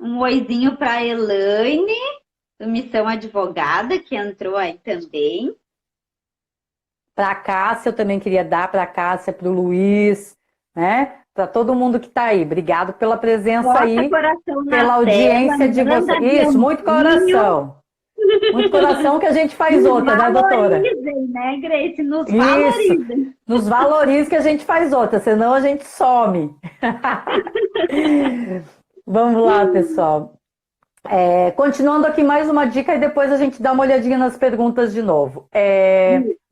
Um oizinho para a Elaine, do Missão Advogada, que entrou aí também.
Para a Cássia, eu também queria dar para a Cássia, para o Luiz, né? Para todo mundo que está aí. Obrigado pela presença aí, pela audiência de vocês. Isso, muito coração. Muito coração que a gente faz outra, né, doutora?
Né, Grace? Nos valorizem.
Nos valorize que a gente faz outra, senão a gente some. Vamos lá, pessoal. Continuando aqui mais uma dica e depois a gente dá uma olhadinha nas perguntas de novo.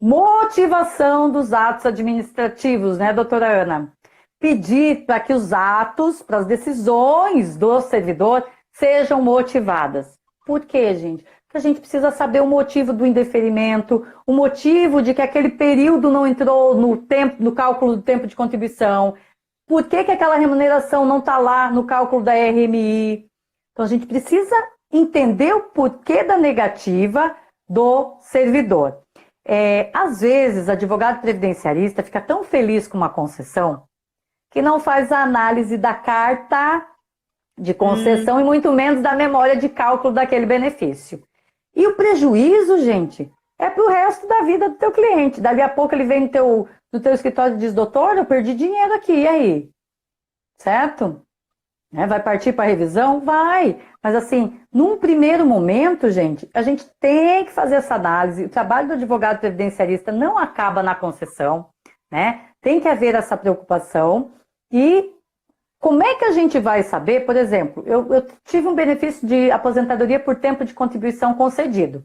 Motivação dos atos administrativos, né, doutora Ana? Pedir para que os atos, para as decisões do servidor sejam motivadas. Por quê, gente? Porque a gente precisa saber o motivo do indeferimento, o motivo de que aquele período não entrou no cálculo do tempo de contribuição, por que aquela remuneração não está lá no cálculo da RMI. Então, a gente precisa entender o porquê da negativa do servidor. Às vezes, advogado previdenciarista fica tão feliz com uma concessão que não faz a análise da carta de concessão e muito menos da memória de cálculo daquele benefício. E o prejuízo, gente, é para o resto da vida do teu cliente. Dali a pouco ele vem no teu escritório e diz, doutor, eu perdi dinheiro aqui, e aí? Certo? Vai partir para revisão? Vai. Mas assim, num primeiro momento, gente, a gente tem que fazer essa análise. O trabalho do advogado previdenciarista não acaba na concessão, né? Tem que haver essa preocupação. E como é que a gente vai saber, por exemplo, eu tive um benefício de aposentadoria por tempo de contribuição concedido.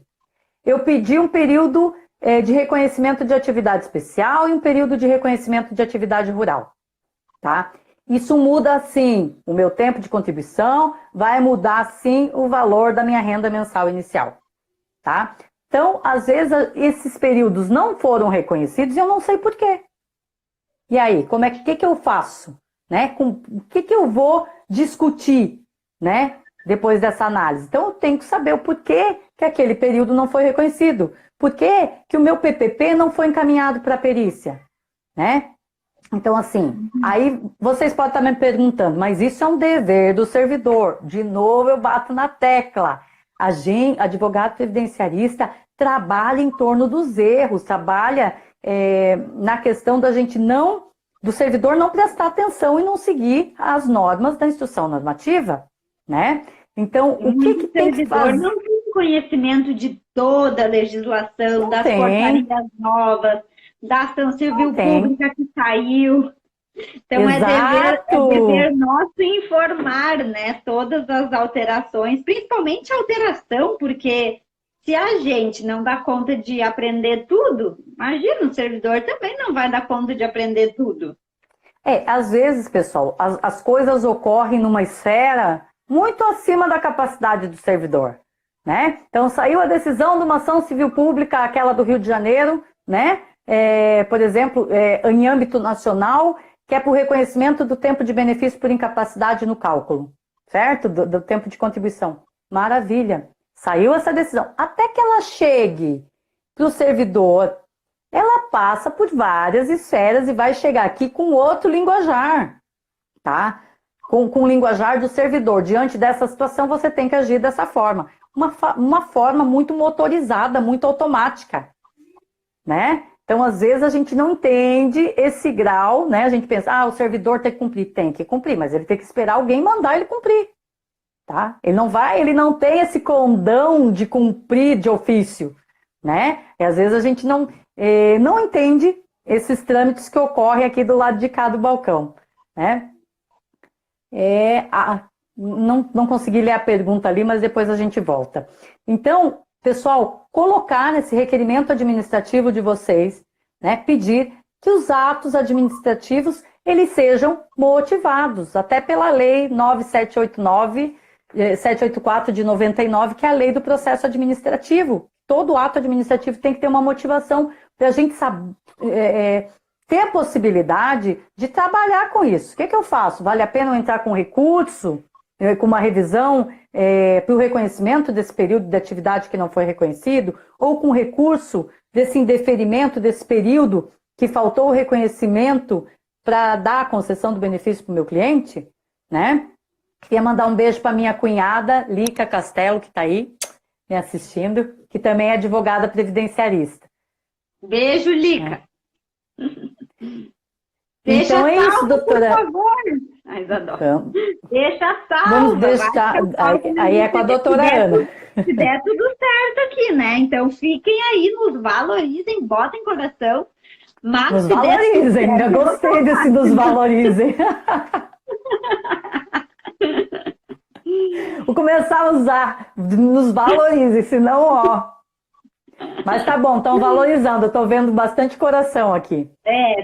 Eu pedi um período de reconhecimento de atividade especial e um período de reconhecimento de atividade rural, tá? Isso muda, sim, o meu tempo de contribuição, vai mudar, sim, o valor da minha renda mensal inicial, tá? Então, às vezes, esses períodos não foram reconhecidos e eu não sei por quê. E aí, que eu faço? Né? O que eu vou discutir, né? Depois dessa análise? Então, eu tenho que saber o porquê que aquele período não foi reconhecido. Por que o meu PPP não foi encaminhado para a perícia, né? Então, assim, aí vocês podem estar me perguntando, mas isso é um dever do servidor. De novo, eu bato na tecla. A gente, advogado previdenciarista, trabalha em torno dos erros, trabalha na questão do servidor não prestar atenção e não seguir as normas da instrução normativa, né? Então, o que tem que fazer?
O servidor não tem conhecimento de toda a legislação,
não
das
tem.
portarias novas, da ação civil pública que saiu. Então, é dever nosso informar, né, todas as alterações, principalmente a alteração, porque se a gente não dá conta de aprender tudo, imagina, o servidor também não vai dar conta de aprender tudo.
Às vezes, pessoal, as coisas ocorrem numa esfera muito acima da capacidade do servidor, né? Então, saiu a decisão de uma ação civil pública, aquela do Rio de Janeiro, né? Por exemplo, em âmbito nacional, que é por reconhecimento do tempo de benefício por incapacidade no cálculo, certo? Do tempo de contribuição. Maravilha. Saiu essa decisão. Até que ela chegue para o servidor, ela passa por várias esferas e vai chegar aqui com outro linguajar, tá? Com o linguajar do servidor. Diante dessa situação, você tem que agir dessa forma. Uma forma muito motorizada, muito automática, né? Então, às vezes, a gente não entende esse grau, né? A gente pensa, o servidor tem que cumprir. Tem que cumprir, mas ele tem que esperar alguém mandar ele cumprir. Tá? Ele não tem esse condão de cumprir de ofício, né? E às vezes a gente não entende esses trâmites que ocorrem aqui do lado de cá do balcão, né? Não consegui ler a pergunta ali, mas depois a gente volta. Então, pessoal, colocar nesse requerimento administrativo de vocês, né, pedir que os atos administrativos eles sejam motivados, até pela lei 9784 de 99, que é a lei do processo administrativo. Todo ato administrativo tem que ter uma motivação para a gente ter a possibilidade de trabalhar com isso. O que eu faço? Vale a pena eu entrar com recurso, com uma revisão para o reconhecimento desse período de atividade que não foi reconhecido, ou com recurso desse indeferimento desse período que faltou o reconhecimento para dar a concessão do benefício para o meu cliente, né? Queria mandar um beijo para minha cunhada, Lica Castelo, que está aí me assistindo, que também é advogada previdenciarista.
Beijo, Lica.
Deixa então é salvo, isso, doutora.
Por favor. Ai, então, deixa salvo.
Vamos deixar. Aí é com a doutora Ana.
Se der tudo certo aqui, né? Então fiquem aí, nos valorizem, botem coração. Mas
nos valorizem, ainda gostei desse nos valorizem. Vou começar a usar, nos valorizem, senão, ó. Mas tá bom, estão valorizando, eu tô vendo bastante coração aqui.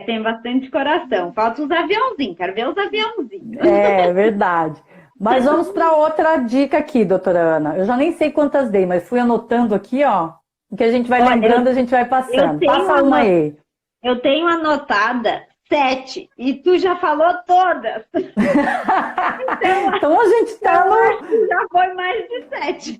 Tem bastante coração. Falta os aviãozinhos, quero ver os aviãozinhos.
É verdade. Mas vamos para outra dica aqui, doutora Ana. Eu já nem sei quantas dei, mas fui anotando aqui, ó. O que a gente vai lembrando, a gente vai passando. Passa uma aí.
Eu tenho anotada 7 e tu já falou todas.
Então a gente tá no...
Já foi mais de 7.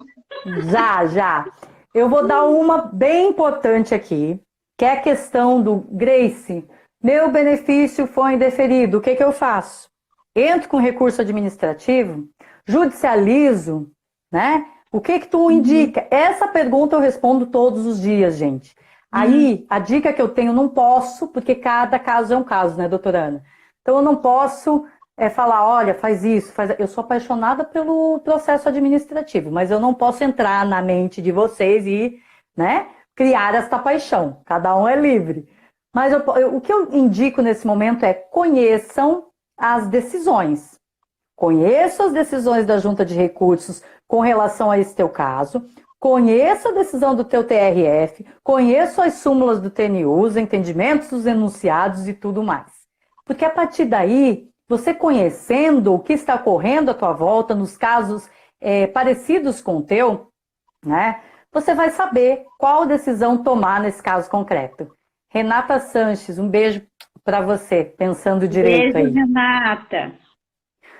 Já. Eu vou dar uma bem importante aqui, que é a questão do Grace, meu benefício foi indeferido, o que eu faço? Entro com recurso administrativo, judicializo, né? O que tu indica? Essa pergunta eu respondo todos os dias, gente. Aí, a dica que eu tenho, não posso, porque cada caso é um caso, né, doutora Ana? Então, eu não posso falar, olha, faz isso, faz... Eu sou apaixonada pelo processo administrativo, mas eu não posso entrar na mente de vocês e, né, criar esta paixão. Cada um é livre. Mas o que eu indico nesse momento é conheçam as decisões. Conheça as decisões da Junta de Recursos com relação a esse teu caso. Conheça a decisão do teu TRF. Conheça as súmulas do TNU, os entendimentos dos enunciados e tudo mais. Porque a partir daí, você conhecendo o que está ocorrendo à tua volta, nos casos parecidos com o teu, né, você vai saber qual decisão tomar nesse caso concreto. Renata Sanches, um beijo para você, pensando direito aí.
Beijo, Renata.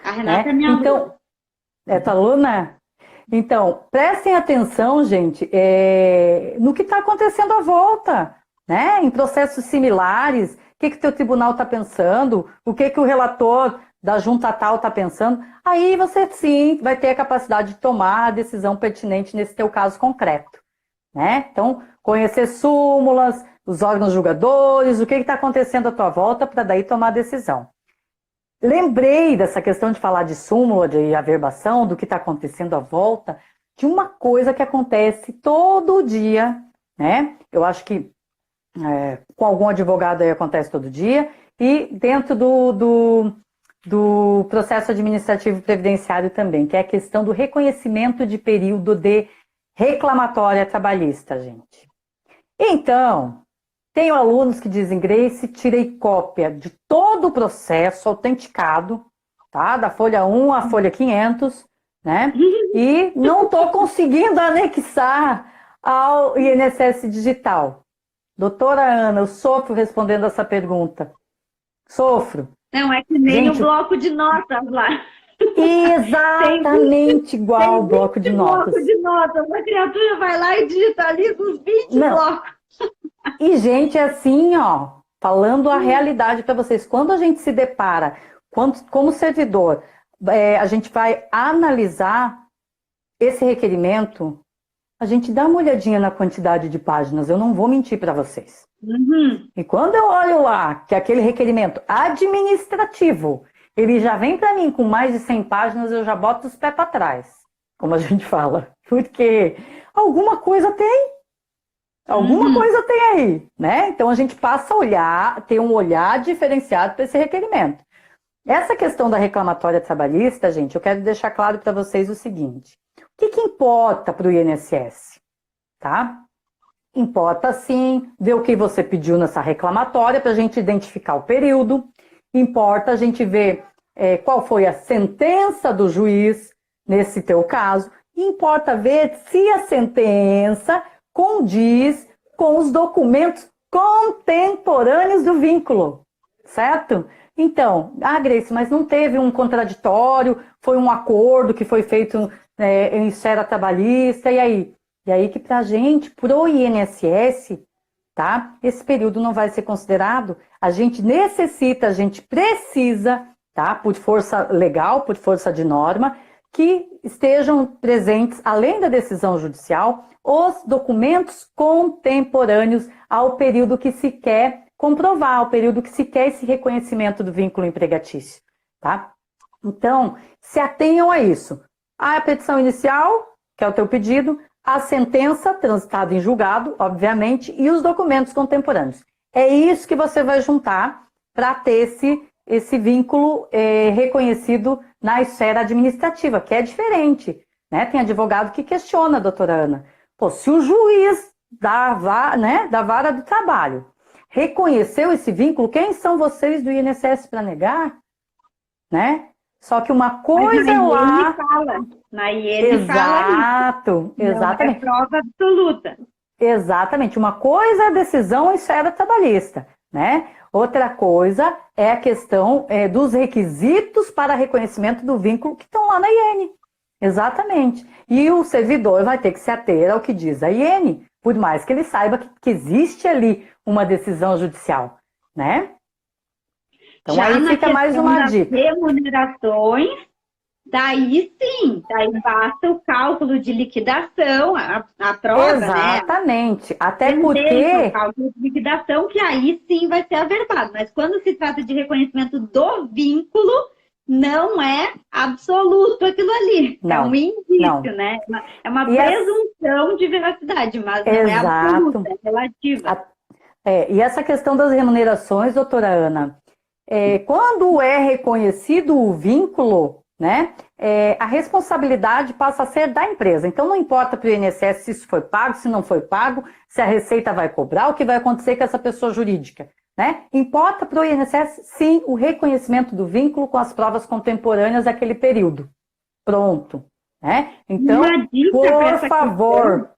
A Renata é minha aluna.
É tua aluna? Então, prestem atenção, gente, no que está acontecendo à volta, né? Em processos similares, o que o teu tribunal está pensando, o que o relator da junta tal está pensando. Aí você, sim, vai ter a capacidade de tomar a decisão pertinente nesse teu caso concreto, né? Então, conhecer súmulas, os órgãos julgadores, o que está acontecendo à tua volta, para daí tomar a decisão. Lembrei dessa questão de falar de súmula, de averbação, do que está acontecendo à volta, de uma coisa que acontece todo dia, né? Eu acho que com algum advogado aí acontece todo dia, e dentro do processo administrativo previdenciário também, que é a questão do reconhecimento de período de reclamatória trabalhista, gente. Então, tenho alunos que dizem, Grace, tirei cópia de todo o processo autenticado, tá? Da folha 1 à folha 500, né? E não estou conseguindo anexar ao INSS digital. Doutora Ana, eu sofro respondendo essa pergunta. Sofro.
Não, é que nem o bloco de notas lá.
Exatamente igual ao bloco de notas.
Bloco de notas. A criatura vai lá e digitaliza os 20 blocos.
E, gente, assim, ó, falando a realidade para vocês, quando a gente se depara, como servidor, a gente vai analisar esse requerimento, a gente dá uma olhadinha na quantidade de páginas, eu não vou mentir para vocês. E quando eu olho lá que aquele requerimento administrativo, ele já vem para mim com mais de 100 páginas, eu já boto os pés para trás, como a gente fala, porque alguma coisa tem. Alguma coisa tem aí, né? Então a gente passa a olhar, ter um olhar diferenciado para esse requerimento. Essa questão da reclamatória trabalhista, gente, eu quero deixar claro para vocês o seguinte: o que importa para o INSS? Tá? Importa sim ver o que você pediu nessa reclamatória para a gente identificar o período. Importa a gente ver qual foi a sentença do juiz nesse teu caso. Importa ver se a sentença condiz com os documentos contemporâneos do vínculo, certo? Então, Grace, mas não teve um contraditório, foi um acordo que foi feito em esfera trabalhista, e aí? E aí que pra gente, pro INSS, tá? Esse período não vai ser considerado, a gente necessita, a gente precisa, tá? Por força legal, por força de norma, que estejam presentes, além da decisão judicial, os documentos contemporâneos ao período que se quer comprovar, ao período que se quer esse reconhecimento do vínculo empregatício, tá? Então, se atenham a isso. A petição inicial, que é o teu pedido, a sentença transitada em julgado, obviamente, e os documentos contemporâneos. É isso que você vai juntar para ter esse vínculo reconhecido na esfera administrativa, que é diferente, né? Tem advogado que questiona, doutora Ana. Pô, se o juiz da vara do trabalho reconheceu esse vínculo, quem são vocês do INSS para negar? Né? Só que uma coisa é lá...
Na IEN fala isso.
Exatamente.
Não é prova absoluta.
Exatamente. Uma coisa é a decisão em esfera trabalhista, né? Outra coisa é a questão dos requisitos para reconhecimento do vínculo que estão lá na IEN. Exatamente. E o servidor vai ter que se ater ao que diz a IEN, por mais que ele saiba que existe ali uma decisão judicial, né? Então
Já
aí
na
fica mais
questão
uma
das
dica.
remunerações, daí sim, daí basta o cálculo de liquidação, a prova, né?
Exatamente. Até
Tendência ao
porque
cálculo de liquidação, que aí sim vai ser averbado. Mas quando se trata de reconhecimento do vínculo, não é absoluto aquilo ali. É um
não,
indício,
não.
né? É uma
E
presunção de veracidade, mas não é absoluta,
exato.
é relativa.
E essa questão das remunerações, doutora Ana, quando é reconhecido o vínculo, né, a responsabilidade passa a ser da empresa. Então, não importa para o INSS se isso foi pago, se não foi pago, se a Receita vai cobrar, o que vai acontecer com essa pessoa jurídica. Né? Importa para o INSS, sim, o reconhecimento do vínculo com as provas contemporâneas daquele período. Pronto. Né? Então,
Uma dica para
por
essa
favor,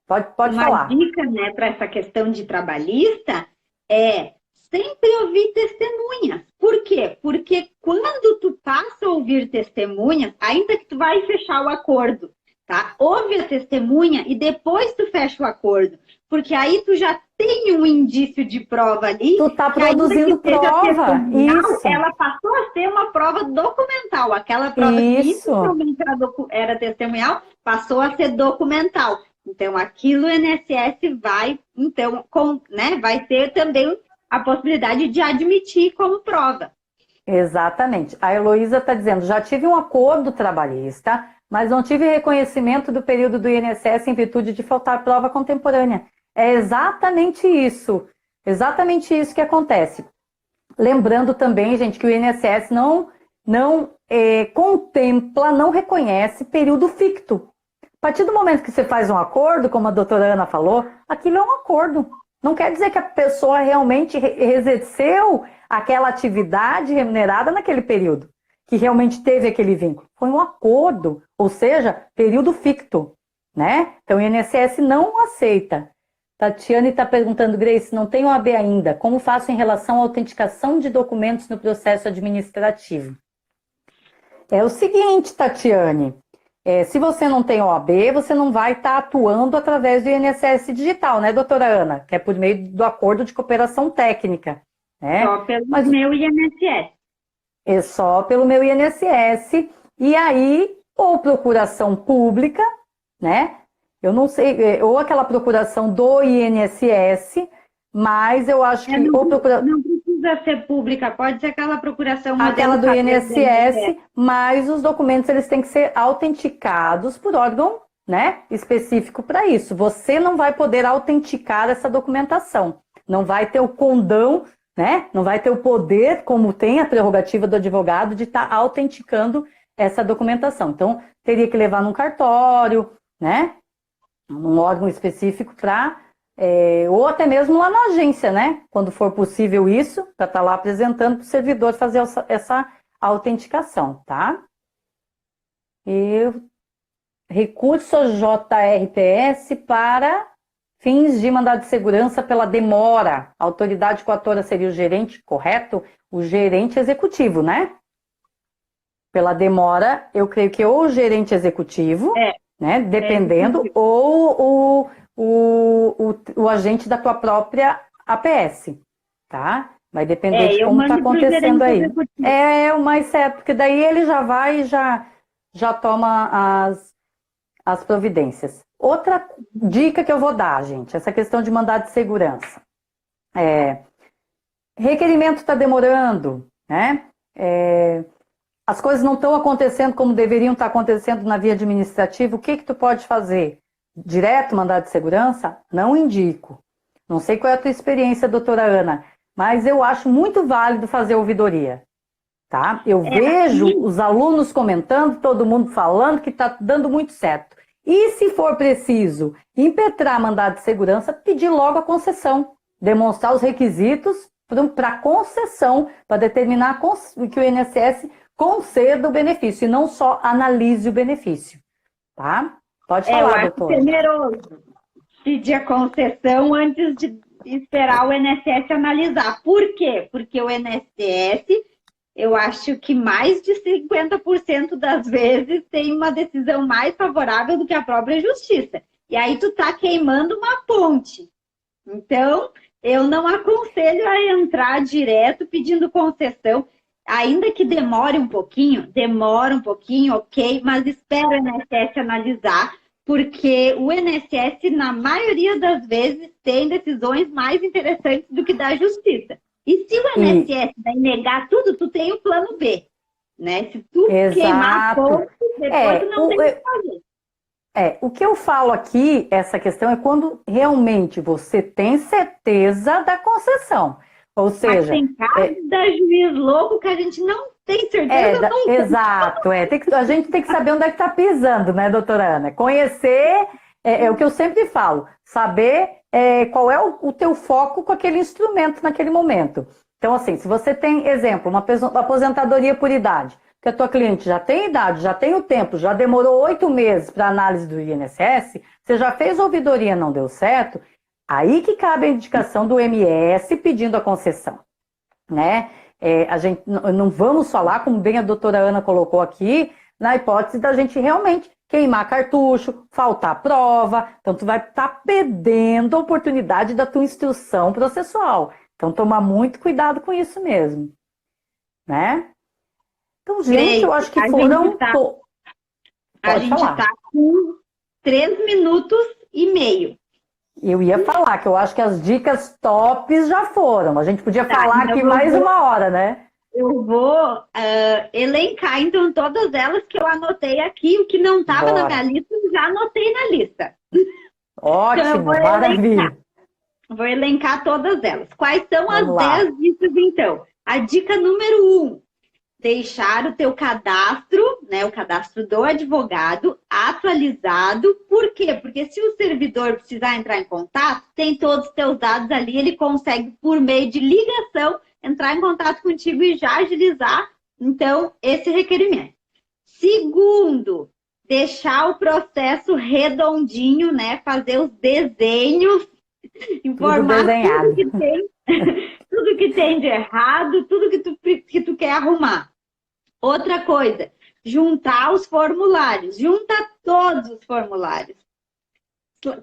pode
Uma
falar.
dica, né, para essa questão de trabalhista é sempre ouvir testemunhas. Por quê? Porque quando tu passa a ouvir testemunhas, ainda que tu vai fechar o acordo, tá? Ouve a testemunha e depois tu fecha o acordo. Porque aí tu já tem um indício de prova ali,
Tu tá
que ainda
produzindo
que seja
prova.
testemunhal,
Isso.
ela passou a ser uma prova documental. Aquela prova que
Isso.
inicialmente era testemunhal, passou a ser documental. Então, aquilo o INSS vai, então, vai ter também a possibilidade de admitir como prova.
Exatamente. A Heloísa está dizendo, já tive um acordo trabalhista, mas não tive reconhecimento do período do INSS em virtude de faltar prova contemporânea. É exatamente isso que acontece. Lembrando também, gente, que o INSS não contempla, não reconhece período ficto. A partir do momento que você faz um acordo, como a doutora Ana falou, aquilo é um acordo. Não quer dizer que a pessoa realmente exerceu aquela atividade remunerada naquele período, que realmente teve aquele vínculo. Foi um acordo, ou seja, período ficto, né? Então o INSS não aceita. Tatiane está perguntando, Grace, não tenho OAB ainda, como faço em relação à autenticação de documentos no processo administrativo? É o seguinte, Tatiane, se você não tem OAB, você não vai estar atuando através do INSS digital, né, doutora Ana? Que é por meio do acordo de cooperação técnica. Né?
Só pelo meu INSS.
É só pelo meu INSS. E aí, ou procuração pública, né? Eu não sei, ou aquela procuração do INSS, mas eu acho que...
Não precisa ser pública, pode ser aquela procuração...
Aquela do INSS, mas os documentos eles têm que ser autenticados por órgão, né, específico para isso. Você não vai poder autenticar essa documentação. Não vai ter o condão, né? Não vai ter o poder, como tem a prerrogativa do advogado, de estar autenticando essa documentação. Então, teria que levar num cartório, né? Num órgão específico para... ou até mesmo lá na agência, né? Quando for possível isso, para estar lá apresentando para o servidor fazer essa autenticação, tá? Recurso JRPS para fins de mandado de segurança pela demora. A autoridade coatora seria o gerente, correto? O gerente executivo, né? Pela demora, eu creio que ou o gerente executivo, né? Dependendo, ou o agente da tua própria APS, tá? Vai depender de como está acontecendo aí. É o mais certo, porque daí ele já vai e já toma as providências. Outra dica que eu vou dar, gente, essa questão de mandado de segurança. Requerimento está demorando, né? As coisas não estão acontecendo como deveriam estar acontecendo na via administrativa. O que tu pode fazer? Direto mandado de segurança? Não indico. Não sei qual é a tua experiência, doutora Ana, mas eu acho muito válido fazer ouvidoria. Tá? Eu vejo os alunos comentando, todo mundo falando que está dando muito certo. E se for preciso impetrar mandado de segurança, pedir logo a concessão. Demonstrar os requisitos para concessão, para determinar que o INSS conceda o benefício, e não só analise o benefício. Tá? Pode falar, doutora.
Eu acho temeroso pedir a concessão antes de esperar o INSS analisar. Por quê? Porque o INSS, eu acho que mais de 50% das vezes tem uma decisão mais favorável do que a própria justiça. E aí tu tá queimando uma ponte. Então, Eu não aconselho a entrar direto pedindo concessão, ainda que demora um pouquinho, ok, mas espera o INSS analisar, porque o INSS, na maioria das vezes, tem decisões mais interessantes do que da Justiça. E se o INSS vai negar tudo, tu tem o plano B, né? Se tu queimar ponto, depois tu não tem o que fazer.
O que eu falo aqui, essa questão, é quando realmente você tem certeza da concessão. Ou seja...
Mas tem cada juiz louco que a gente não tem certeza nunca.
Exato. A gente tem que saber onde é que está pisando, né, doutora Ana? Conhecer, é o que eu sempre falo, saber qual é o teu foco com aquele instrumento naquele momento. Então, assim, se você tem, exemplo, uma aposentadoria por idade, que a tua cliente já tem idade, já tem o tempo, já demorou 8 meses para análise do INSS, você já fez ouvidoria e não deu certo, aí que cabe a indicação do MS pedindo a concessão, né? A gente não vamos falar, como bem a doutora Ana colocou aqui, na hipótese da gente realmente queimar cartucho, faltar prova, então tu vai estar perdendo a oportunidade da tua instrução processual. Então, tomar muito cuidado com isso mesmo, né? Então, gente, eu acho que foram...
A gente está com 3 minutos e meio.
Eu ia falar que eu acho que as dicas tops já foram. A gente podia falar aqui mais 1 hora, né?
Eu vou elencar, então, todas elas que eu anotei aqui. O que não estava na minha lista, eu já anotei na lista.
Ótimo, então, maravilha.
Vou elencar todas elas. Quais são as 10 dicas, então? A dica número 1. Deixar o teu cadastro, né, o cadastro do advogado, atualizado. Por quê? Porque se o servidor precisar entrar em contato, tem todos os teus dados ali, ele consegue, por meio de ligação, entrar em contato contigo e já agilizar, então, esse requerimento. Segundo, deixar o processo redondinho, né, fazer os desenhos, informar tudo que tem. Tudo que tem de errado, tudo que tu quer arrumar. Outra coisa, juntar os formulários. Junta todos os formulários.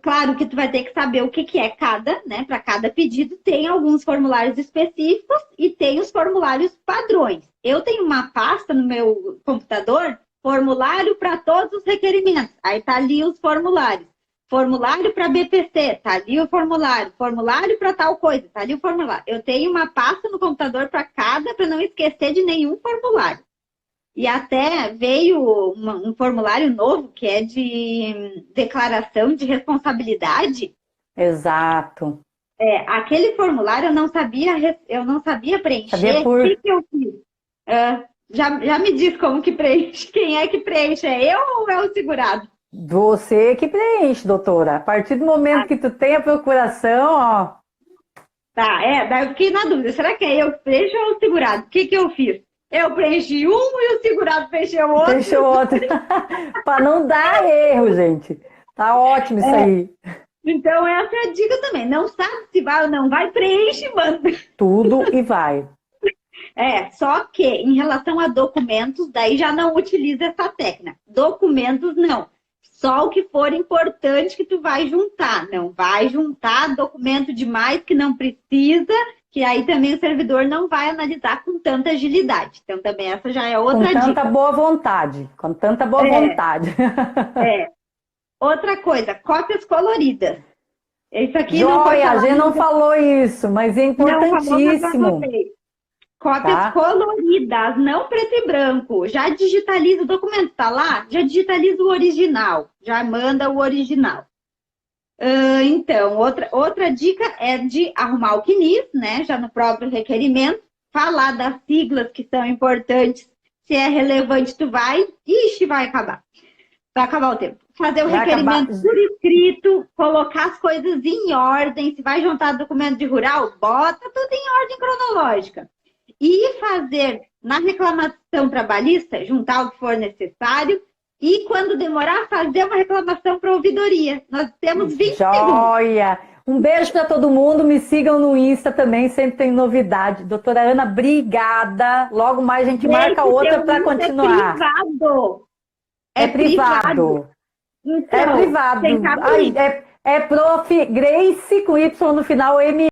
Claro que tu vai ter que saber o que é cada, né? Para cada pedido, tem alguns formulários específicos e tem os formulários padrões. Eu tenho uma pasta no meu computador, formulário para todos os requerimentos. Aí tá ali os formulários. Formulário para BPC, tá ali o formulário. Formulário para tal coisa, tá ali o formulário. Eu tenho uma pasta no computador para cada, para não esquecer de nenhum formulário. E até veio um formulário novo, que é de declaração de responsabilidade.
Exato.
Aquele formulário eu não sabia preencher. O que eu fiz? Já me diz como que preenche. Quem é que preenche? É eu ou é o segurado?
Você que preenche, doutora. A partir do momento que tu tem a procuração, ó...
Daí eu fiquei na dúvida. Será que é eu que preencho ou o segurado? O que eu fiz? Eu preenchi um e o segurado preencheu outro.
Preencheu outro. Para não dar erro, gente. Tá ótimo isso aí.
Então, essa é a dica também. Não sabe se vai ou não vai, preenche e manda.
Tudo e vai.
Só que em relação a documentos, daí já não utiliza essa técnica. Documentos, não. Só o que for importante que tu vai juntar. Não vai juntar documento demais que não precisa, que aí também o servidor não vai analisar com tanta agilidade. Então, também essa já é outra dica.
Com tanta boa vontade. Com tanta boa vontade.
Outra coisa, cópias coloridas. Isso aqui
Joia, a gente não falou isso, mas é importantíssimo.
Cópias coloridas, não preto e branco. Já digitaliza o documento, tá lá? Já digitaliza o original. Já manda o original. Então, outra dica é de arrumar o CNIS, né? Já no próprio requerimento. Falar das siglas que são importantes. Se é relevante, tu vai. Ixi, vai acabar. Vai acabar o tempo. Fazer o requerimento por escrito, colocar as coisas em ordem. Se vai juntar documento de rural, bota tudo em ordem cronológica. E fazer na reclamação trabalhista, juntar o que for necessário. E quando demorar, fazer uma reclamação para a ouvidoria. Nós temos 20 segundos.
Joia! Um beijo para todo mundo. Me sigam no Insta também, sempre tem novidade. Doutora Ana, obrigada. Logo mais a gente marca outra para continuar.
É privado.
Então, é privado. É Prof. Grace com Y no final, M.